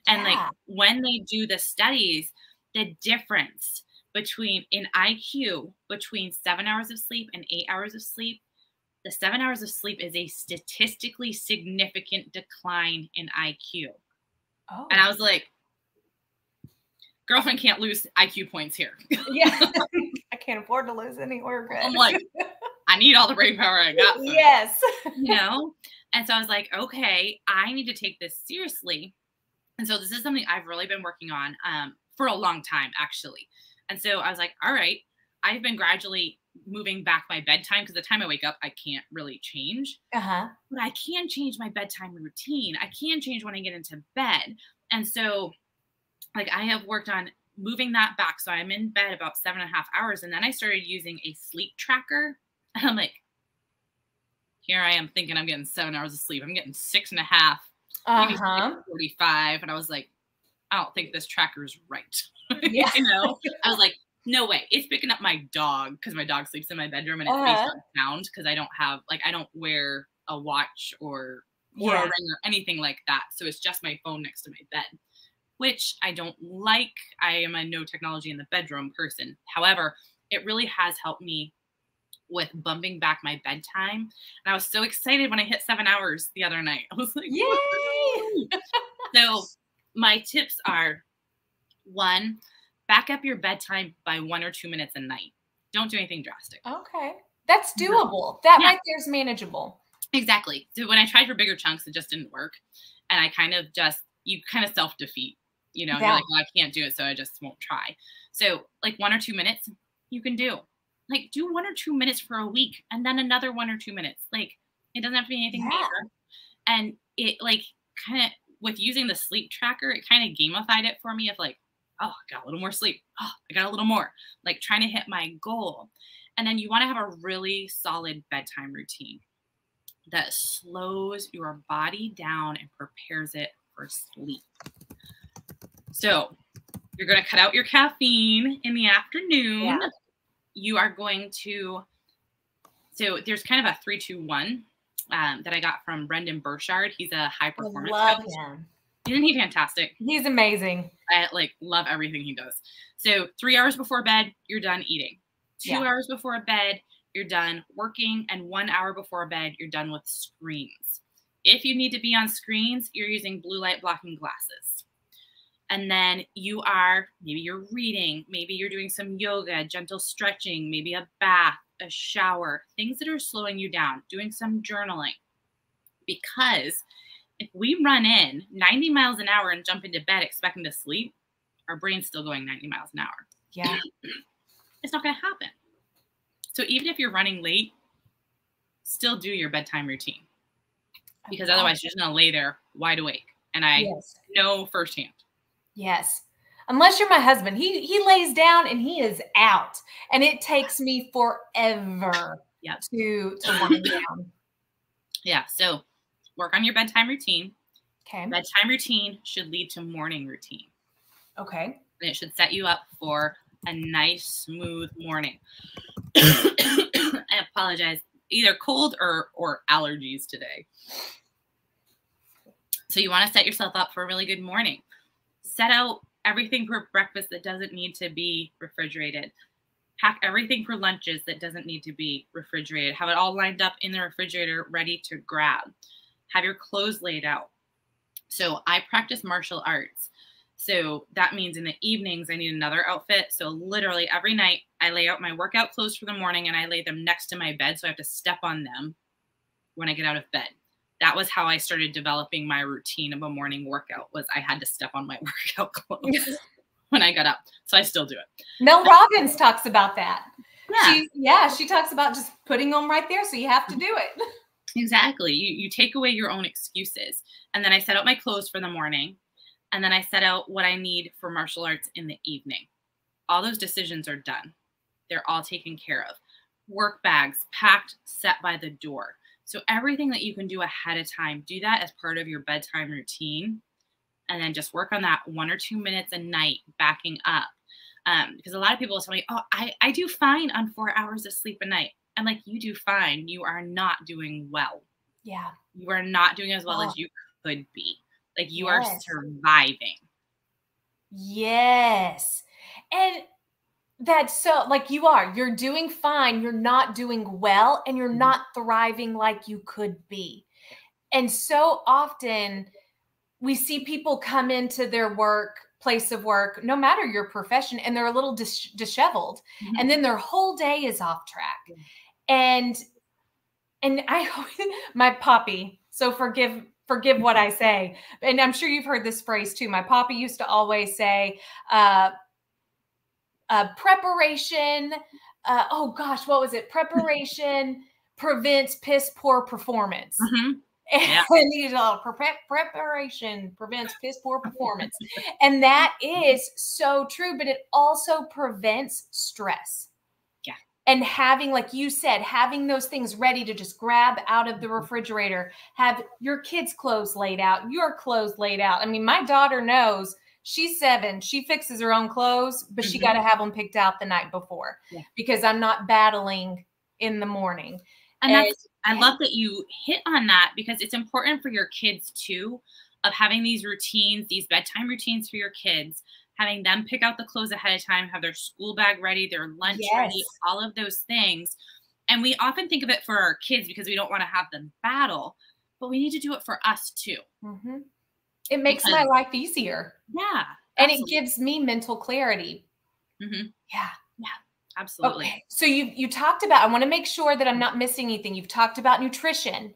And like, when they do the studies, the difference between in IQ between 7 hours of sleep and 8 hours of sleep, the 7 hours of sleep is a statistically significant decline in IQ. Oh. And I was like, girlfriend can't lose IQ points here. Yeah. I can't afford to lose anywhere. I'm like, I need all the brain power I got. Yes. You know? And so I was like, okay, I need to take this seriously. And so this is something I've really been working on for a long time, actually. And so I was like, all right, I've been gradually moving back my bedtime, because the time I wake up, I can't really change. But I can change my bedtime routine. I can change when I get into bed. And so, like, I have worked on moving that back. So I'm in bed about 7.5 hours. And then I started using a sleep tracker. And I'm like, here I am thinking I'm getting 7 hours of sleep. I'm getting 6.5, maybe 6:45. And I was like, I don't think this tracker is right. Yeah. You know, I was like, no way. It's picking up my dog, because my dog sleeps in my bedroom, and it's based on sound, because I don't wear a watch or a ring or anything like that. So it's just my phone next to my bed, which I don't like. I am a no technology in the bedroom person. However, it really has helped me with bumping back my bedtime. And I was so excited when I hit 7 hours the other night. I was like, yay! So my tips are, 1, back up your bedtime by 1 or 2 minutes a night. Don't do anything drastic. Okay. That's doable. That right there is manageable. Exactly. So when I tried for bigger chunks, it just didn't work. And I you kind of self-defeat, you know, you're like, well, I can't do it, so I just won't try. So like 1 or 2 minutes you can do. Like, do 1 or 2 minutes for a week, and then another 1 or 2 minutes. Like, it doesn't have to be anything major. And it, like, kind of, with using the sleep tracker, it kind of gamified it for me of like, oh, I got a little more sleep. Oh, I got a little more. Like, trying to hit my goal. And then you want to have a really solid bedtime routine that slows your body down and prepares it for sleep. So you're going to cut out your caffeine in the afternoon. Yeah. You are going to, so there's kind of a 3-2-1 that I got from Brendan Burchard. He's a high performance coach. Him. Isn't he fantastic? He's amazing. I love everything he does. So 3 hours before bed, you're done eating. 2 hours before bed, you're done working. And 1 hour before bed, you're done with screens. If you need to be on screens, you're using blue light blocking glasses. And then maybe you're reading, maybe you're doing some yoga, gentle stretching, maybe a bath, a shower, things that are slowing you down, doing some journaling. Because if we run in 90 miles an hour and jump into bed expecting to sleep, our brain's still going 90 miles an hour. Yeah. It's not going to happen. So even if you're running late, still do your bedtime routine, because otherwise you're just going to lay there wide awake. And I know firsthand. Yes. Unless you're my husband, he lays down and he is out, and it takes me forever to wind down. Yeah. So work on your bedtime routine. Okay. Bedtime routine should lead to morning routine. Okay. And it should set you up for a nice, smooth morning. I apologize. Either cold or allergies today. So you want to set yourself up for a really good morning. Set out everything for breakfast that doesn't need to be refrigerated. Pack everything for lunches that doesn't need to be refrigerated. Have it all lined up in the refrigerator, ready to grab. Have your clothes laid out. So I practice martial arts. So that means in the evenings, I need another outfit. So literally every night I lay out my workout clothes for the morning and I lay them next to my bed. So I have to step on them when I get out of bed. That was how I started developing my routine of a morning workout, was I had to step on my workout clothes when I got up. So I still do it. Mel Robbins talks about that. She talks about just putting them right there. So you have to do it. Exactly. You take away your own excuses. And then I set out my clothes for the morning. And then I set out what I need for martial arts in the evening. All those decisions are done. They're all taken care of. Work bags packed, set by the door. So everything that you can do ahead of time, do that as part of your bedtime routine. And then just work on that 1 or 2 minutes a night backing up. Because a lot of people will tell me, oh, I do fine on 4 hours of sleep a night. I'm like, you do fine. You are not doing well. Yeah. You are not doing as well as you could be. Like you are surviving. Yes. And that's so, like, you're doing fine. You're not doing well, and you're not thriving like you could be. And so often we see people come into their place of work, no matter your profession, and they're a little disheveled, and then their whole day is off track. And my poppy, so forgive what I say. And I'm sure you've heard this phrase too. My poppy used to always say, preparation. Oh gosh, what was it? Preparation prevents piss poor performance. And preparation prevents piss poor performance. And that is so true, but it also prevents stress. And having, like you said, having those things ready to just grab out of the refrigerator, have your kids' clothes laid out, your clothes laid out. I mean, my daughter knows, she's 7. She fixes her own clothes, but she got to have them picked out the night before because I'm not battling in the morning. And I love that you hit on that, because it's important for your kids too, of having these routines, these bedtime routines for your kids, having them pick out the clothes ahead of time, have their school bag ready, their lunch ready, all of those things. And we often think of it for our kids because we don't want to have them battle, but we need to do it for us too. It makes my life easier. Yeah. And it gives me mental clarity. Yeah, absolutely. Okay. So you talked about, I want to make sure that I'm not missing anything. You've talked about nutrition,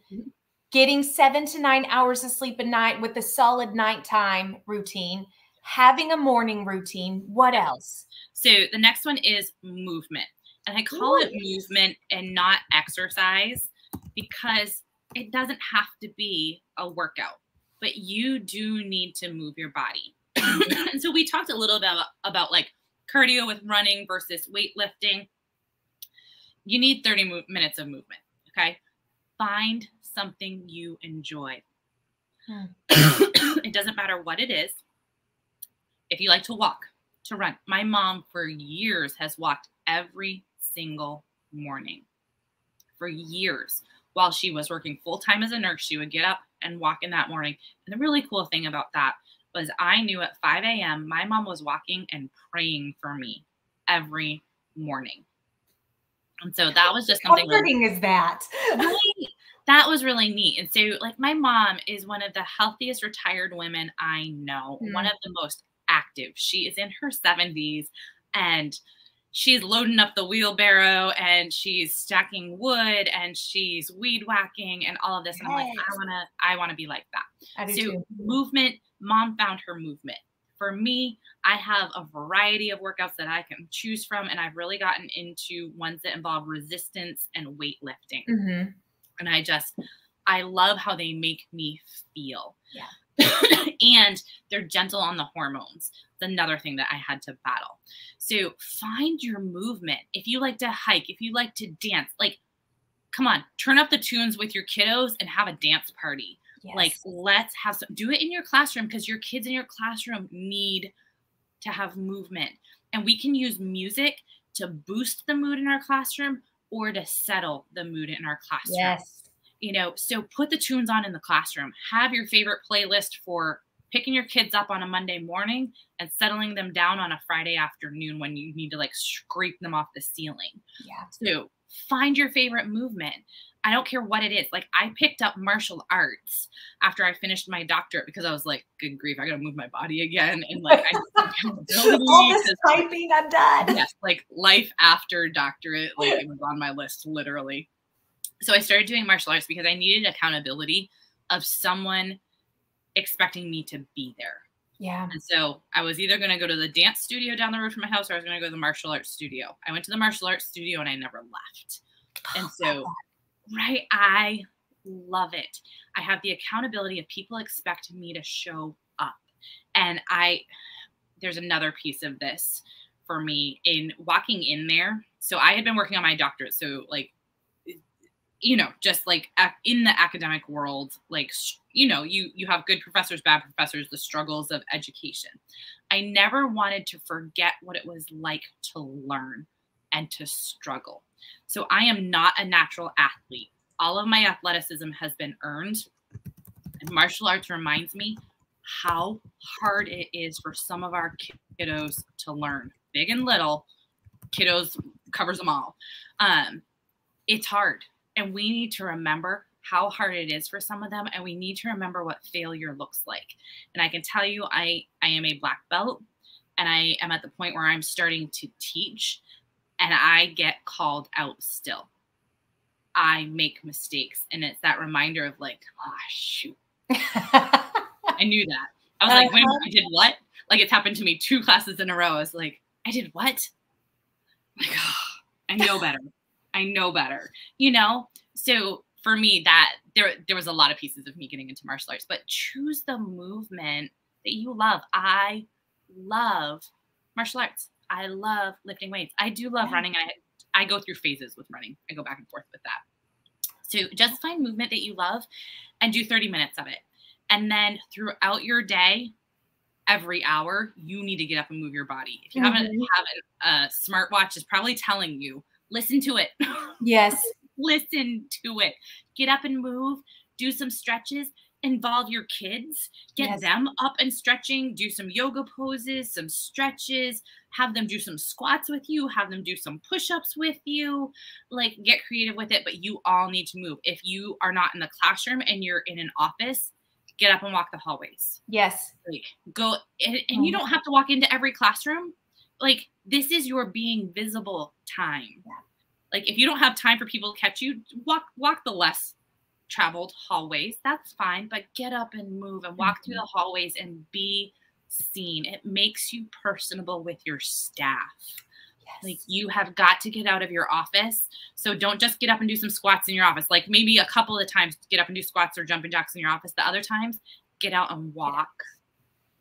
getting 7 to 9 hours of sleep a night with a solid nighttime routine, having a morning routine. What else? So the next one is movement. And I call it movement and not exercise, because it doesn't have to be a workout, but you do need to move your body. And so we talked a little bit about like cardio with running versus weightlifting. You need 30 minutes of movement. Okay. Find something you enjoy. It doesn't matter what it is. If you like to walk, to run. My mom for years has walked every single morning. For years. While she was working full-time as a nurse, she would get up and walk in that morning. And the really cool thing about that was I knew at 5 a.m. my mom was walking and praying for me every morning. And so that was just something. How comforting is that? Really, that was really neat. And so, like, my mom is one of the healthiest retired women I know, one of the most active. She is in her 70s and she's loading up the wheelbarrow and she's stacking wood and she's weed whacking and all of this. And I'm like, I want to be like that. I do too. Movement, mom found her movement. For me, I have a variety of workouts that I can choose from, and I've really gotten into ones that involve resistance and weightlifting. Mm-hmm. And I love how they make me feel. Yeah. And they're gentle on the hormones. It's another thing that I had to battle. So find your movement. If you like to hike, if you like to dance, like, come on, turn up the tunes with your kiddos and have a dance party. Yes. Like, let's have do it in your classroom, because your kids in your classroom need to have movement. And we can use music to boost the mood in our classroom or to settle the mood in our classroom. Yes. You know, so put the tunes on in the classroom. Have your favorite playlist for picking your kids up on a Monday morning and settling them down on a Friday afternoon when you need to like scrape them off the ceiling. Yeah. So find your favorite movement. I don't care what it is. Like, I picked up martial arts after I finished my doctorate because I was like, good grief, I got to move my body again. And like, all this typing, I'm done. Yes, like life after doctorate, like it was on my list, literally. So I started doing martial arts because I needed accountability of someone expecting me to be there. Yeah. And so I was either going to go to the dance studio down the road from my house, or I was going to go to the martial arts studio. I went to the martial arts studio and I never left. And so, right, I love it. I have the accountability of people expecting me to show up. And there's another piece of this for me in walking in there. So I had been working on my doctorate. So like, you know, just like in the academic world, like, you know, you have good professors, bad professors, the struggles of education. I never wanted to forget what it was like to learn and to struggle. So I am not a natural athlete. All of my athleticism has been earned. And martial arts reminds me how hard it is for some of our kiddos to learn. Big and little, kiddos covers them all. It's hard. And we need to remember how hard it is for some of them. And we need to remember what failure looks like. And I can tell you, I am a black belt, and I am at the point where I'm starting to teach, and I get called out still. I make mistakes. And it's that reminder of like, oh, shoot. I knew that. I was like, wait, I did what? Like, it's happened to me 2 classes in a row. I was like, I did what? Like, oh, I know better. I know better, you know? So for me, that there was a lot of pieces of me getting into martial arts, but choose the movement that you love. I love martial arts. I love lifting weights. I do love running. I go through phases with running. I go back and forth with that. So just find movement that you love and do 30 minutes of it. And then throughout your day, every hour, you need to get up and move your body. If you haven't a smartwatch, is probably telling you, listen to it. Yes. Listen to it. Get up and move. Do some stretches. Involve your kids. Get them up and stretching. Do some yoga poses, some stretches. Have them do some squats with you. Have them do some push-ups with you. Like, get creative with it, but you all need to move. If you are not in the classroom and you're in an office, get up and walk the hallways. Yes. Like, go, and you don't have to walk into every classroom. Like, this is your being visible time. Yeah. Like, if you don't have time for people to catch you, walk the less traveled hallways. That's fine, but get up and move and walk through the hallways and be seen. It makes you personable with your staff. Yes. Like, you have got to get out of your office. So don't just get up and do some squats in your office. Like, maybe a couple of times get up and do squats or jumping jacks in your office. The other times, get out and walk.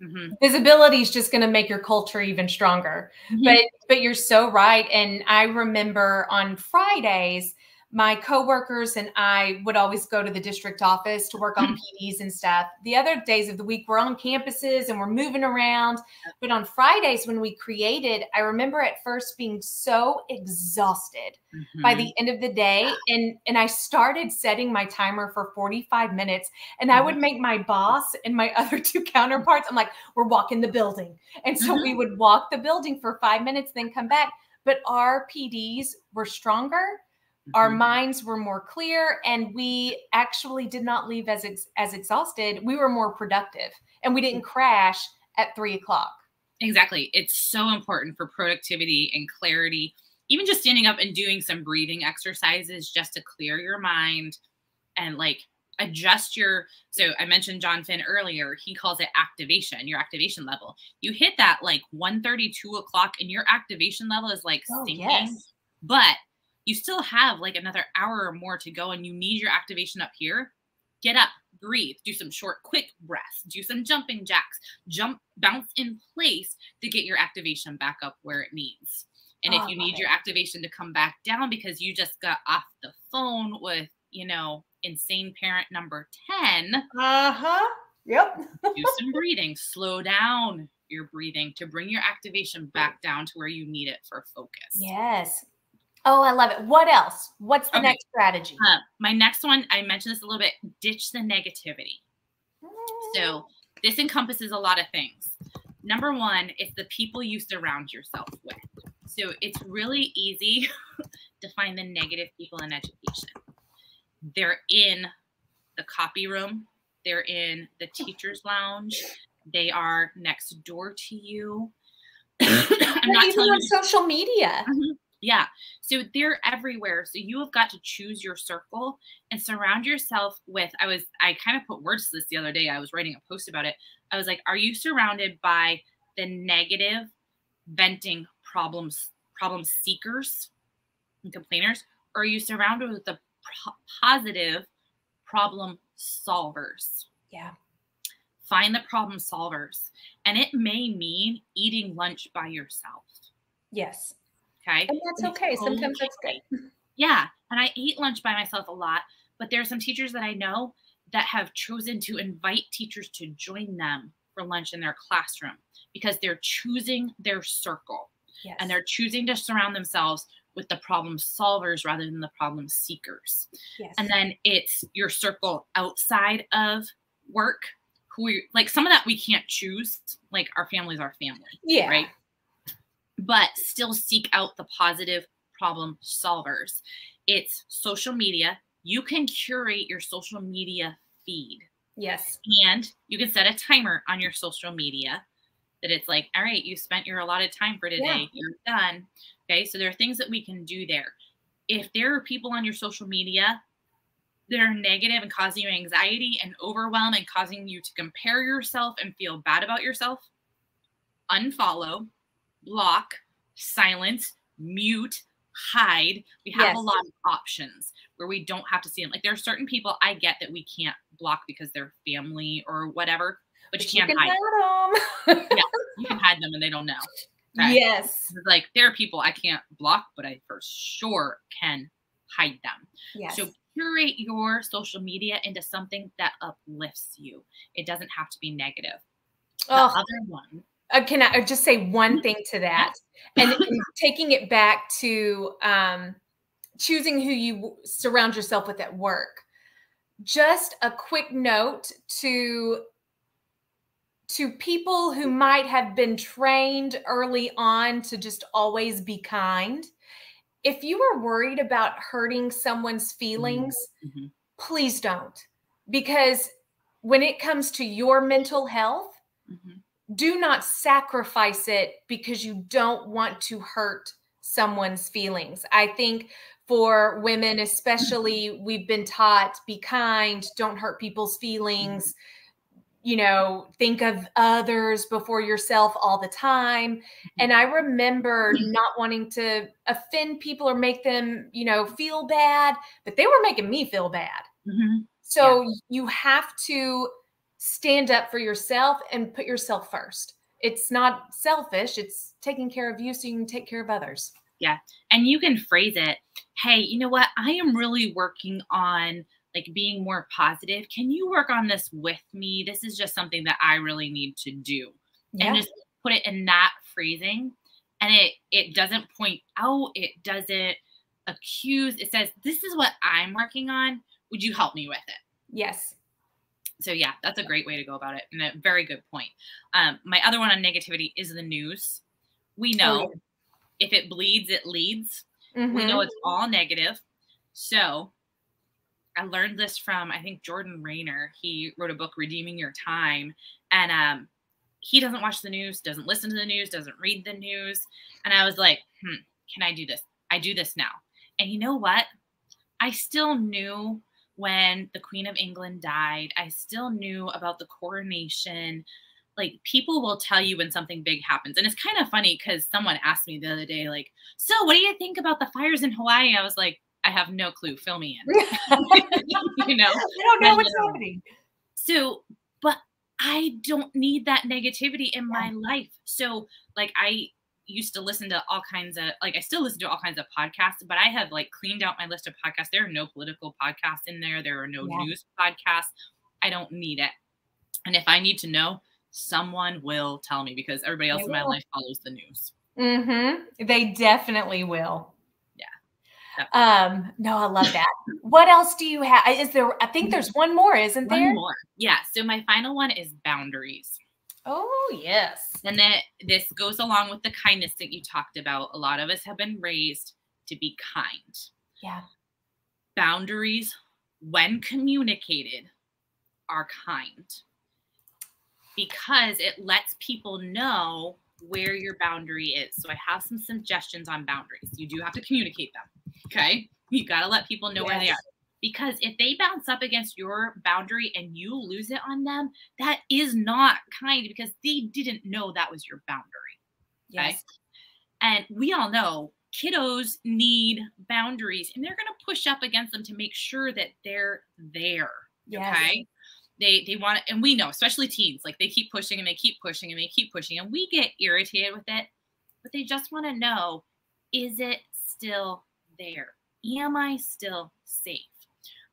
Mm-hmm. Visibility is just going to make your culture even stronger. Mm-hmm. But you're so right. And I remember on Fridays, my coworkers and I would always go to the district office to work on PDs and stuff. The other days of the week, we're on campuses and we're moving around. But on Fridays, when we created, I remember at first being so exhausted by the end of the day. And I started setting my timer for 45 minutes. And I would make my boss and my other 2 counterparts, I'm like, we're walking the building. And so we would walk the building for 5 minutes, then come back. But our PDs were stronger. Our minds were more clear, and we actually did not leave as exhausted. We were more productive, and we didn't crash at 3 o'clock. Exactly. It's so important for productivity and clarity. Even just standing up and doing some breathing exercises just to clear your mind and like adjust so I mentioned John Finn earlier, he calls it activation, your activation level. You hit that like 1:30, 2 o'clock, and your activation level is like sinking, yes. but you still have like another hour or more to go and you need your activation up here. Get up, breathe, do some short, quick breaths, do some jumping jacks, bounce in place to get your activation back up where it needs. And if you need your activation to come back down because you just got off the phone with, insane parent number 10. Yep. Do some breathing, slow down your breathing to bring your activation back down to where you need it for focus. Yes. Oh, I love it. What else? What's the next strategy? My next one, I mentioned this a little bit, ditch the negativity. So this encompasses a lot of things. Number one, it's the people you surround yourself with. So it's really easy to find the negative people in education. They're in the copy room. They're in the teacher's lounge. They are next door to you. I'm not even on social media. Mm-hmm. Yeah. So they're everywhere. So you have got to choose your circle and surround yourself with, I kind of put words to this the other day. I was writing a post about it. I was like, are you surrounded by the negative, venting problem seekers and complainers? Or are you surrounded with the positive problem solvers? Yeah. Find the problem solvers. And it may mean eating lunch by yourself. Yes. Okay. And that's okay. Sometimes that's good. Yeah. And I eat lunch by myself a lot, but there are some teachers that I know that have chosen to invite teachers to join them for lunch in their classroom because they're choosing their circle. Yes. And they're choosing to surround themselves with the problem solvers rather than the problem seekers. Yes. And then it's your circle outside of work, like some of that we can't choose, like our family's our family. Yeah. Right. But still seek out the positive problem solvers. It's social media. You can curate your social media feed. Yes. And you can set a timer on your social media that it's like, all right, you spent your allotted time for today. Yeah. You're done. Okay. So there are things that we can do there. If there are people on your social media that are negative and causing you anxiety and overwhelm and causing you to compare yourself and feel bad about yourself, unfollow, block, silence, mute, hide. We have a lot of options where we don't have to see them. Like there are certain people I get that we can't block because they're family or whatever, but you can't hide them. Yeah, you can hide them and they don't know. Okay? Yes. Like there are people I can't block, but I for sure can hide them. Yes. So curate your social media into something that uplifts you. It doesn't have to be negative. The other one. Can I just say one thing to that? And taking it back to choosing who you surround yourself with at work. Just a quick note to people who might have been trained early on to just always be kind. If you are worried about hurting someone's feelings, please don't. Because when it comes to your mental health, do not sacrifice it because you don't want to hurt someone's feelings. I think for women especially, we've been taught, be kind, don't hurt people's feelings, think of others before yourself all the time. And I remember not wanting to offend people or make them, feel bad, but they were making me feel bad. So you have to stand up for yourself and put yourself first. It's not selfish. It's taking care of you so you can take care of others. Yeah. And you can phrase it, hey, you know what? I am really working on like being more positive. Can you work on this with me? This is just something that I really need to do. Yeah. And just put it in that phrasing. And it doesn't point out. It doesn't accuse. It says, this is what I'm working on. Would you help me with it? Yes. So yeah, that's a great way to go about it. And a very good point. My other one on negativity is the news. We know if it bleeds, it leads. We know it's all negative. So I learned this from, I think, Jordan Rayner. He wrote a book, Redeeming Your Time. And he doesn't watch the news, doesn't listen to the news, doesn't read the news. And I was like, can I do this? I do this now. And you know what? I still knew when the Queen of England died. I still knew about the coronation. Like, people will tell you when something big happens. And it's kind of funny because someone asked me the other day, like, so what do you think about the fires in Hawaii? I was like, I have no clue. Fill me in. You know, I don't know what's happening. So, but I don't need that negativity in my life. So, like, I used to listen to all kinds of, like, I still listen to all kinds of podcasts, but I have like cleaned out my list of podcasts. There are no political podcasts in there. There are no news podcasts. I don't need it. And if I need to know, someone will tell me, because everybody else in my life follows the news. They definitely will. Yeah. No, I love that. What else do you have? Is there, I think there's one more, isn't there? One more. Yeah. So my final one is boundaries. Oh, yes. And then this goes along with the kindness that you talked about. A lot of us have been raised to be kind. Yeah. Boundaries, when communicated, are kind, because it lets people know where your boundary is. So I have some suggestions on boundaries. You do have to communicate them. Okay. You got to let people know where they are. Because if they bounce up against your boundary and you lose it on them, that is not kind, because they didn't know that was your boundary. Okay? Yes. And we all know kiddos need boundaries, and they're going to push up against them to make sure that they're there. Yes. Okay. They want it, and we know, especially teens, like, they keep pushing and they keep pushing and they keep pushing, and we get irritated with it, but they just want to know, is it still there? Am I still safe?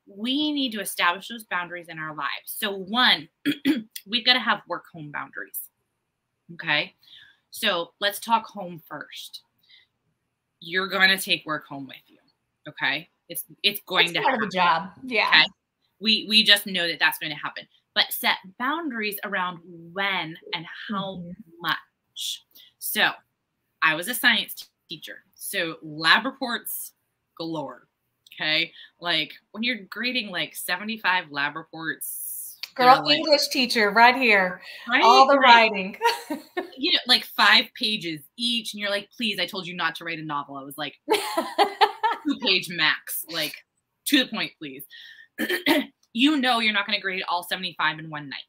We need to establish those boundaries in our lives. So one, we've got to have work-home boundaries. Okay. So let's talk home first. You're going to take work home with you. Okay. It's going to happen. Part of the job. Yeah. Okay? We just know that that's going to happen, but set boundaries around when and how much. So I was a science teacher, so lab reports galore. Okay. Like, when you're grading like 75 lab reports, girl, like, English teacher right here, right? All the writing, like 5 pages each. And you're like, please, I told you not to write a novel. I was like, 2-page max, like, to the point, please. You know, you're not going to grade all 75 in one night.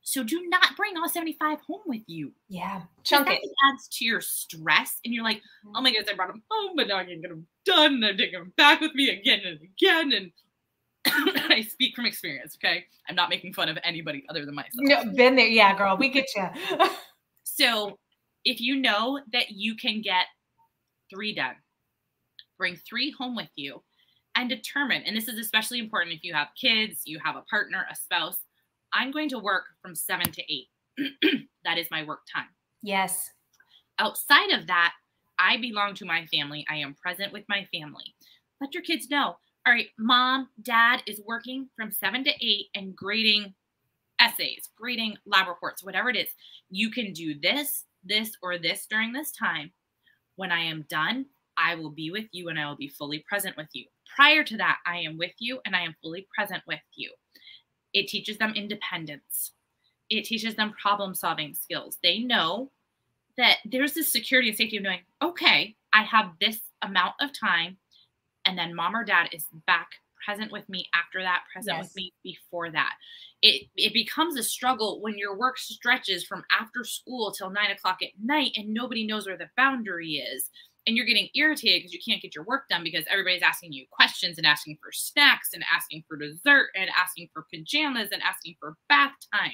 So do not bring all 75 home with you. Yeah. Chunk it. Adds to your stress. And you're like, oh my goodness, I brought them home, but now I can't get them done. And I'm taking them back with me again and again. And I speak from experience, okay? I'm not making fun of anybody other than myself. No, been there. Yeah, girl, we get you. So if you know that you can get 3 done, bring 3 home with you, and determine, and this is especially important if you have kids, you have a partner, a spouse, I'm going to work from 7 to 8. That is my work time. Yes. Outside of that, I belong to my family. I am present with my family. Let your kids know, all right, mom, dad is working from 7 to 8 and grading essays, grading lab reports, whatever it is. You can do this, or this during this time. When I am done, I will be with you and I will be fully present with you. Prior to that, I am with you and I am fully present with you. It teaches them independence. It teaches them problem-solving skills. They know that there's this security and safety of knowing, okay, I have this amount of time, and then mom or dad is back present with me after that, present with me before that. It becomes a struggle when your work stretches from after school till 9 o'clock at night and nobody knows where the boundary is. And you're getting irritated because you can't get your work done because everybody's asking you questions and asking for snacks and asking for dessert and asking for pajamas and asking for bath time.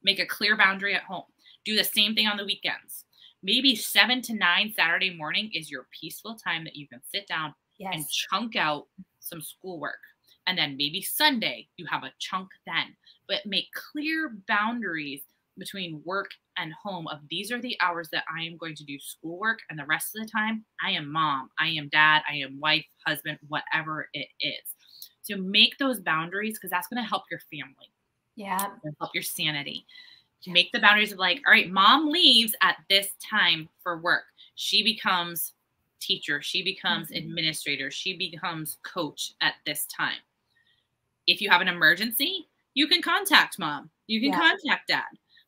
Make a clear boundary at home. Do the same thing on the weekends. Maybe 7 to 9 Saturday morning is your peaceful time that you can sit down and chunk out some schoolwork. And then maybe Sunday, you have a chunk then. But make clear boundaries between work and home of, these are the hours that I am going to do schoolwork, and the rest of the time I am mom, I am dad, I am wife, husband, whatever it is. So make those boundaries, because that's going to help your family. Yeah. Help your sanity. Make the boundaries of like, all right, mom leaves at this time for work. She becomes teacher. She becomes administrator. She becomes coach at this time. If you have an emergency, you can contact mom. You can contact dad.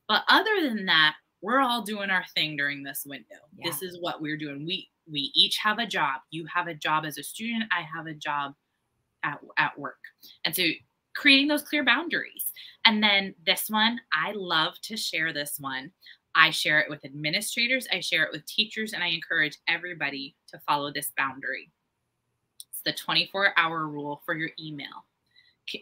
But other than that, we're all doing our thing during this window. Yeah. This is what we're doing. We each have a job. You have a job as a student. I have a job at work. And so creating those clear boundaries. And then this one, I love to share this one. I share it with administrators, I share it with teachers, and I encourage everybody to follow this boundary. It's the 24-hour rule for your email.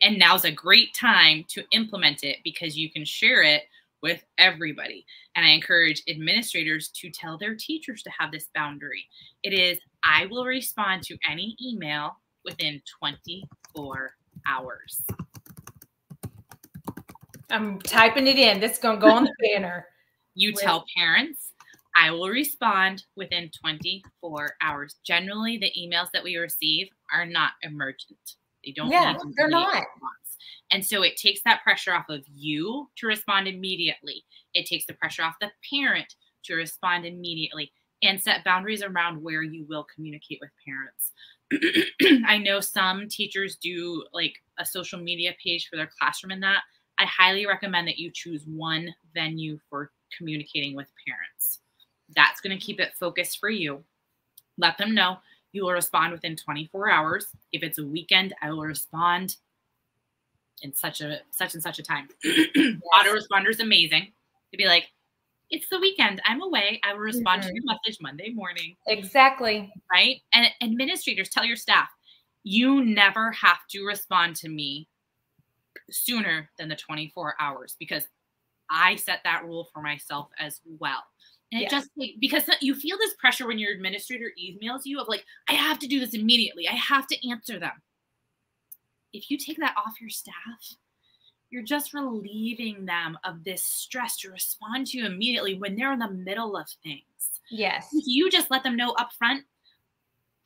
And now's a great time to implement it because you can share it with everybody. And I encourage administrators to tell their teachers to have this boundary. It is, I will respond to any email within 24 hours. I'm typing it in. This is going to go on the banner. You tell parents, I will respond within 24 hours. Generally, the emails that we receive are not emergent. They don't need they're not. Response. And so it takes that pressure off of you to respond immediately. It takes the pressure off the parent to respond immediately and set boundaries around where you will communicate with parents. I know some teachers do like a social media page for their classroom and that. I highly recommend that you choose one venue for communicating with parents. That's going to keep it focused for you. Let them know you will respond within 24 hours. If it's a weekend, I will respond in such and such a time. Autoresponder is amazing. To be like, it's the weekend, I'm away. I will respond to your message Monday morning. Exactly. Right? And administrators, tell your staff, you never have to respond to me sooner than the 24 hours because I set that rule for myself as well. And it just, because you feel this pressure when your administrator emails you of like, I have to do this immediately. I have to answer them. If you take that off your staff, you're just relieving them of this stress to respond to you immediately when they're in the middle of things. Yes. If you just let them know up front,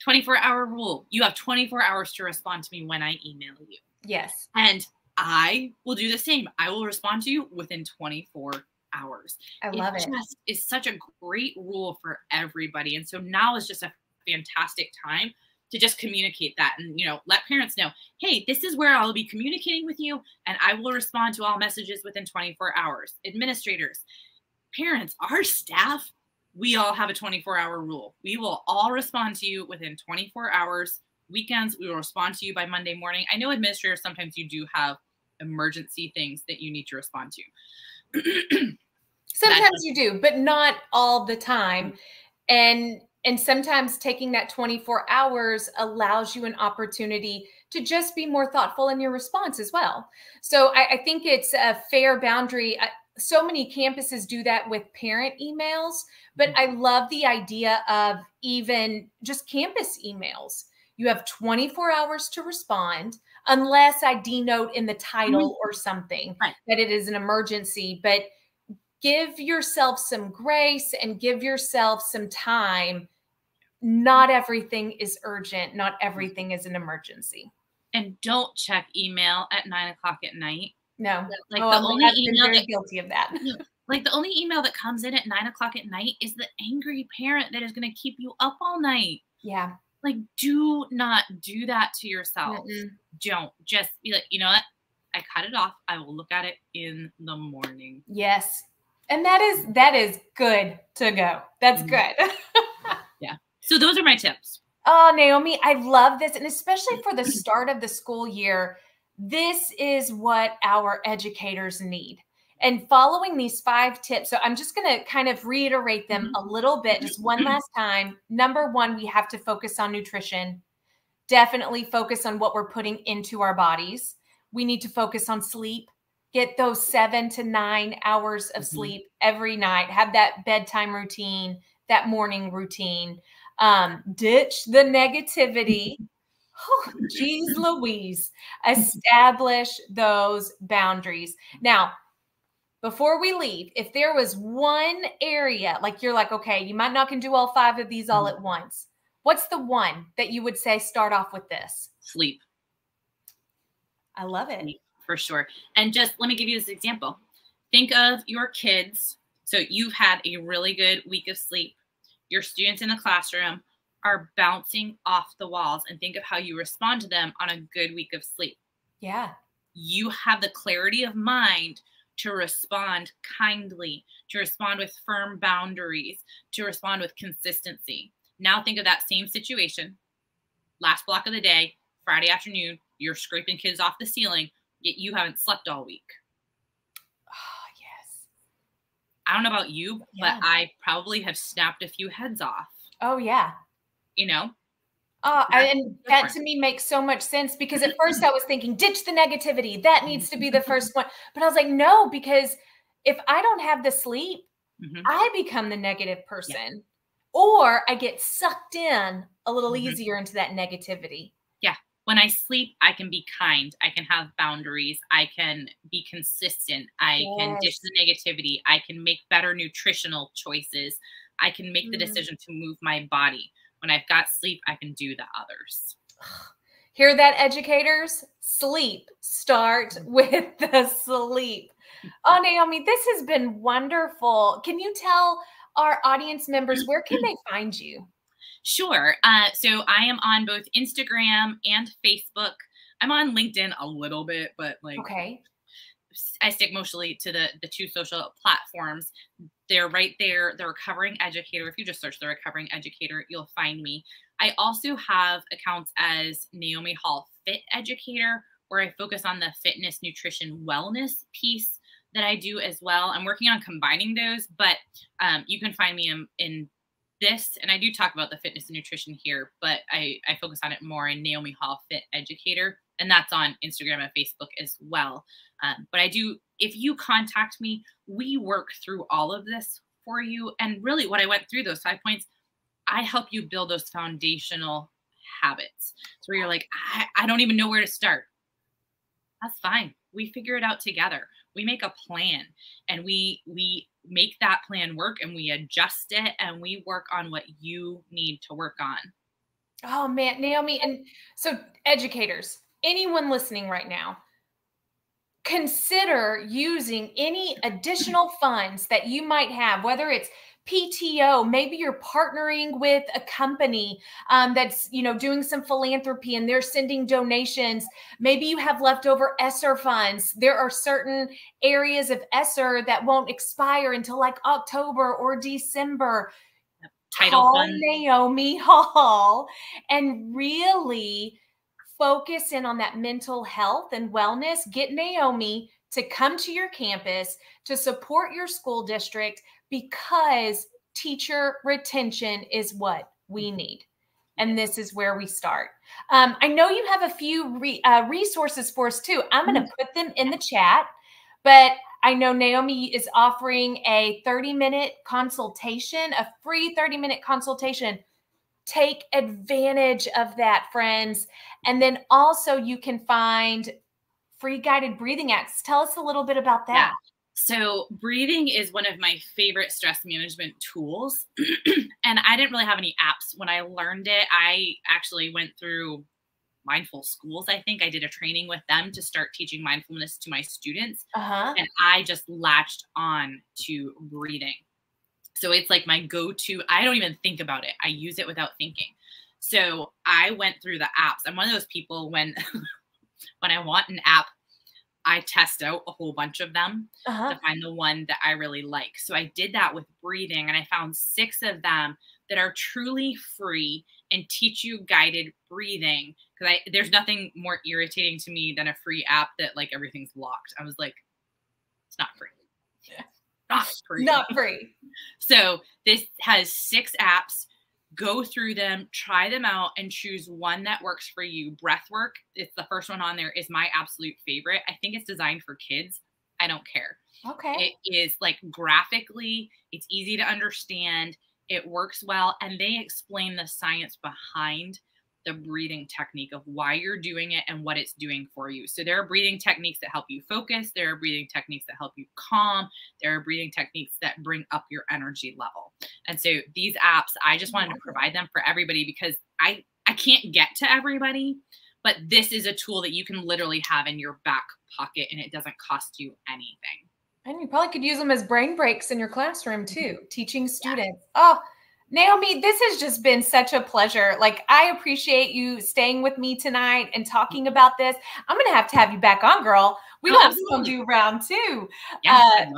24-hour rule, you have 24 hours to respond to me when I email you. Yes. And I will do the same. I will respond to you within 24 hours. I love it. It just is such a great rule for everybody. And so now is just a fantastic time to just communicate that and, let parents know, hey, this is where I'll be communicating with you and I will respond to all messages within 24 hours. Administrators, parents, our staff, we all have a 24-hour rule. We will all respond to you within 24 hours. Weekends, we will respond to you by Monday morning. I know administrators, sometimes you do have emergency things that you need to respond to. Sometimes you do, but not all the time. And sometimes taking that 24 hours allows you an opportunity to just be more thoughtful in your response as well. So I think it's a fair boundary. So many campuses do that with parent emails, but I love the idea of even just campus emails. You have 24 hours to respond unless I denote in the title or something that it is an emergency, but give yourself some grace and give yourself some time. Not everything is urgent. Not everything is an emergency. And don't check email at 9:00 at night. No. Like the only email very guilty of that. Like the only email that comes in at 9:00 at night is the angry parent that is going to keep you up all night. Yeah. Like, do not do that to yourself. Don't just be like, you know what? I cut it off. I will look at it in the morning. Yes. And that is good to go. That's good. Yeah. So those are my tips. Oh, Naomi, I love this. And especially for the start of the school year, this is what our educators need. And following these 5 tips, so I'm just going to kind of reiterate them a little bit, just one last time. Number 1, we have to focus on nutrition. Definitely focus on what we're putting into our bodies. We need to focus on sleep. Get those 7 to 9 hours of sleep every night. Have that bedtime routine, that morning routine. Ditch the negativity. Oh, geez Louise. Establish those boundaries. Now, before we leave, if there was one area, like you're like, okay, you might not can do all 5 of these all at once. What's the one that you would say start off with this? Sleep. I love it. Sleep, for sure. And just let me give you this example. Think of your kids. So you've had a really good week of sleep. Your students in the classroom are bouncing off the walls, and think of how you respond to them on a good week of sleep. Yeah. You have the clarity of mind to respond kindly, to respond with firm boundaries, to respond with consistency. Now think of that same situation, last block of the day, Friday afternoon, you're scraping kids off the ceiling, yet you haven't slept all week. Oh, yes. I don't know about you, but Yeah. I probably have snapped a few heads off. Oh, yeah. You know? And that to me makes so much sense, because at first I was thinking, ditch the negativity. That needs to be the first one. But I was like, no, because if I don't have the sleep, I become the negative person, or I get sucked in a little easier into that negativity. Yeah. When I sleep, I can be kind. I can have boundaries. I can be consistent. I can dish the negativity. I can make better nutritional choices. I can make the decision to move my body. When I've got sleep, I can do the others. Hear that, educators? Sleep. Start with the sleep. Oh, Naomi, this has been wonderful. Can you tell our audience members, where can they find you? Sure. So I am on both Instagram and Facebook. I'm on LinkedIn a little bit, but like, okay, I stick mostly to the two social platforms. They're right there. The Recovering Educator. If you just search the Recovering Educator, you'll find me. I also have accounts as Naomi Hall Fit Educator, where I focus on the fitness, nutrition, wellness piece that I do as well. I'm working on combining those, but you can find me in this, and I do talk about the fitness and nutrition here, but I focus on it more in Naomi Hall Fit Educator, and that's on Instagram and Facebook as well. But I do, if you contact me, we work through all of this for you. And really what I went through those 5 points, I help you build those foundational habits. So where you're like, I don't even know where to start. That's fine. We figure it out together. We make a plan, and we make that plan work, and we adjust it, and we work on what you need to work on. Oh man, Naomi. And so educators, anyone listening right now, consider using any additional funds that you might have, whether it's PTO, maybe you're partnering with a company that's, doing some philanthropy and they're sending donations. Maybe you have leftover ESSER funds. There are certain areas of ESSER that won't expire until like October or December. Title fund. Naomi Hall and really focus in on that mental health and wellness. Get Naomi to come to your campus to support your school district, because teacher retention is what we need. And this is where we start. I know you have a few resources for us too. I'm going to put them in the chat, but I know Naomi is offering a 30-minute consultation, a free 30-minute consultation. Take advantage of that, friends. And then also you can find free guided breathing acts. Tell us a little bit about that. Yeah. So breathing is one of my favorite stress management tools. And I didn't really have any apps when I learned it. I actually went through Mindful Schools. I think I did a training with them to start teaching mindfulness to my students. And I just latched on to breathing. So it's like my go-to. I don't even think about it. I use it without thinking. So I went through the apps. I'm one of those people when I want an app, I test out a whole bunch of them to find the one that I really like. So I did that with breathing, and I found 6 of them that are truly free and teach you guided breathing. Because there's nothing more irritating to me than a free app that like everything's locked. I was like, it's not free. Not free. Not free. So this has 6 apps. Go through them, try them out, and choose one that works for you. Breathwork, it's the first one on there, is my absolute favorite. I think it's designed for kids. I don't care. Okay. It is like graphically, it's easy to understand. It works well. And they explain the science behind the breathing technique of why you're doing it and what it's doing for you. So there are breathing techniques that help you focus. There are breathing techniques that help you calm. There are breathing techniques that bring up your energy level. And so these apps, I just wanted to provide them for everybody, because I can't get to everybody, but this is a tool that you can literally have in your back pocket, and it doesn't cost you anything. And you probably could use them as brain breaks in your classroom too, teaching students. Oh, Naomi, this has just been such a pleasure. Like, I appreciate you staying with me tonight and talking about this. I'm going to have you back on, girl. We will do round two.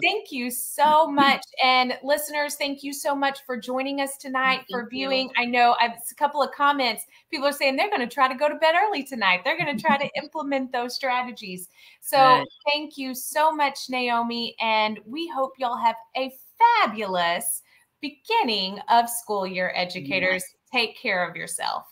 Thank you so much. And listeners, thank you so much for joining us tonight, for viewing. I know I've a couple of comments. People are saying they're going to try to go to bed early tonight. They're going to try to implement those strategies. So thank you so much, Naomi. And we hope y'all have a fabulous beginning of school year, educators. Take care of yourself.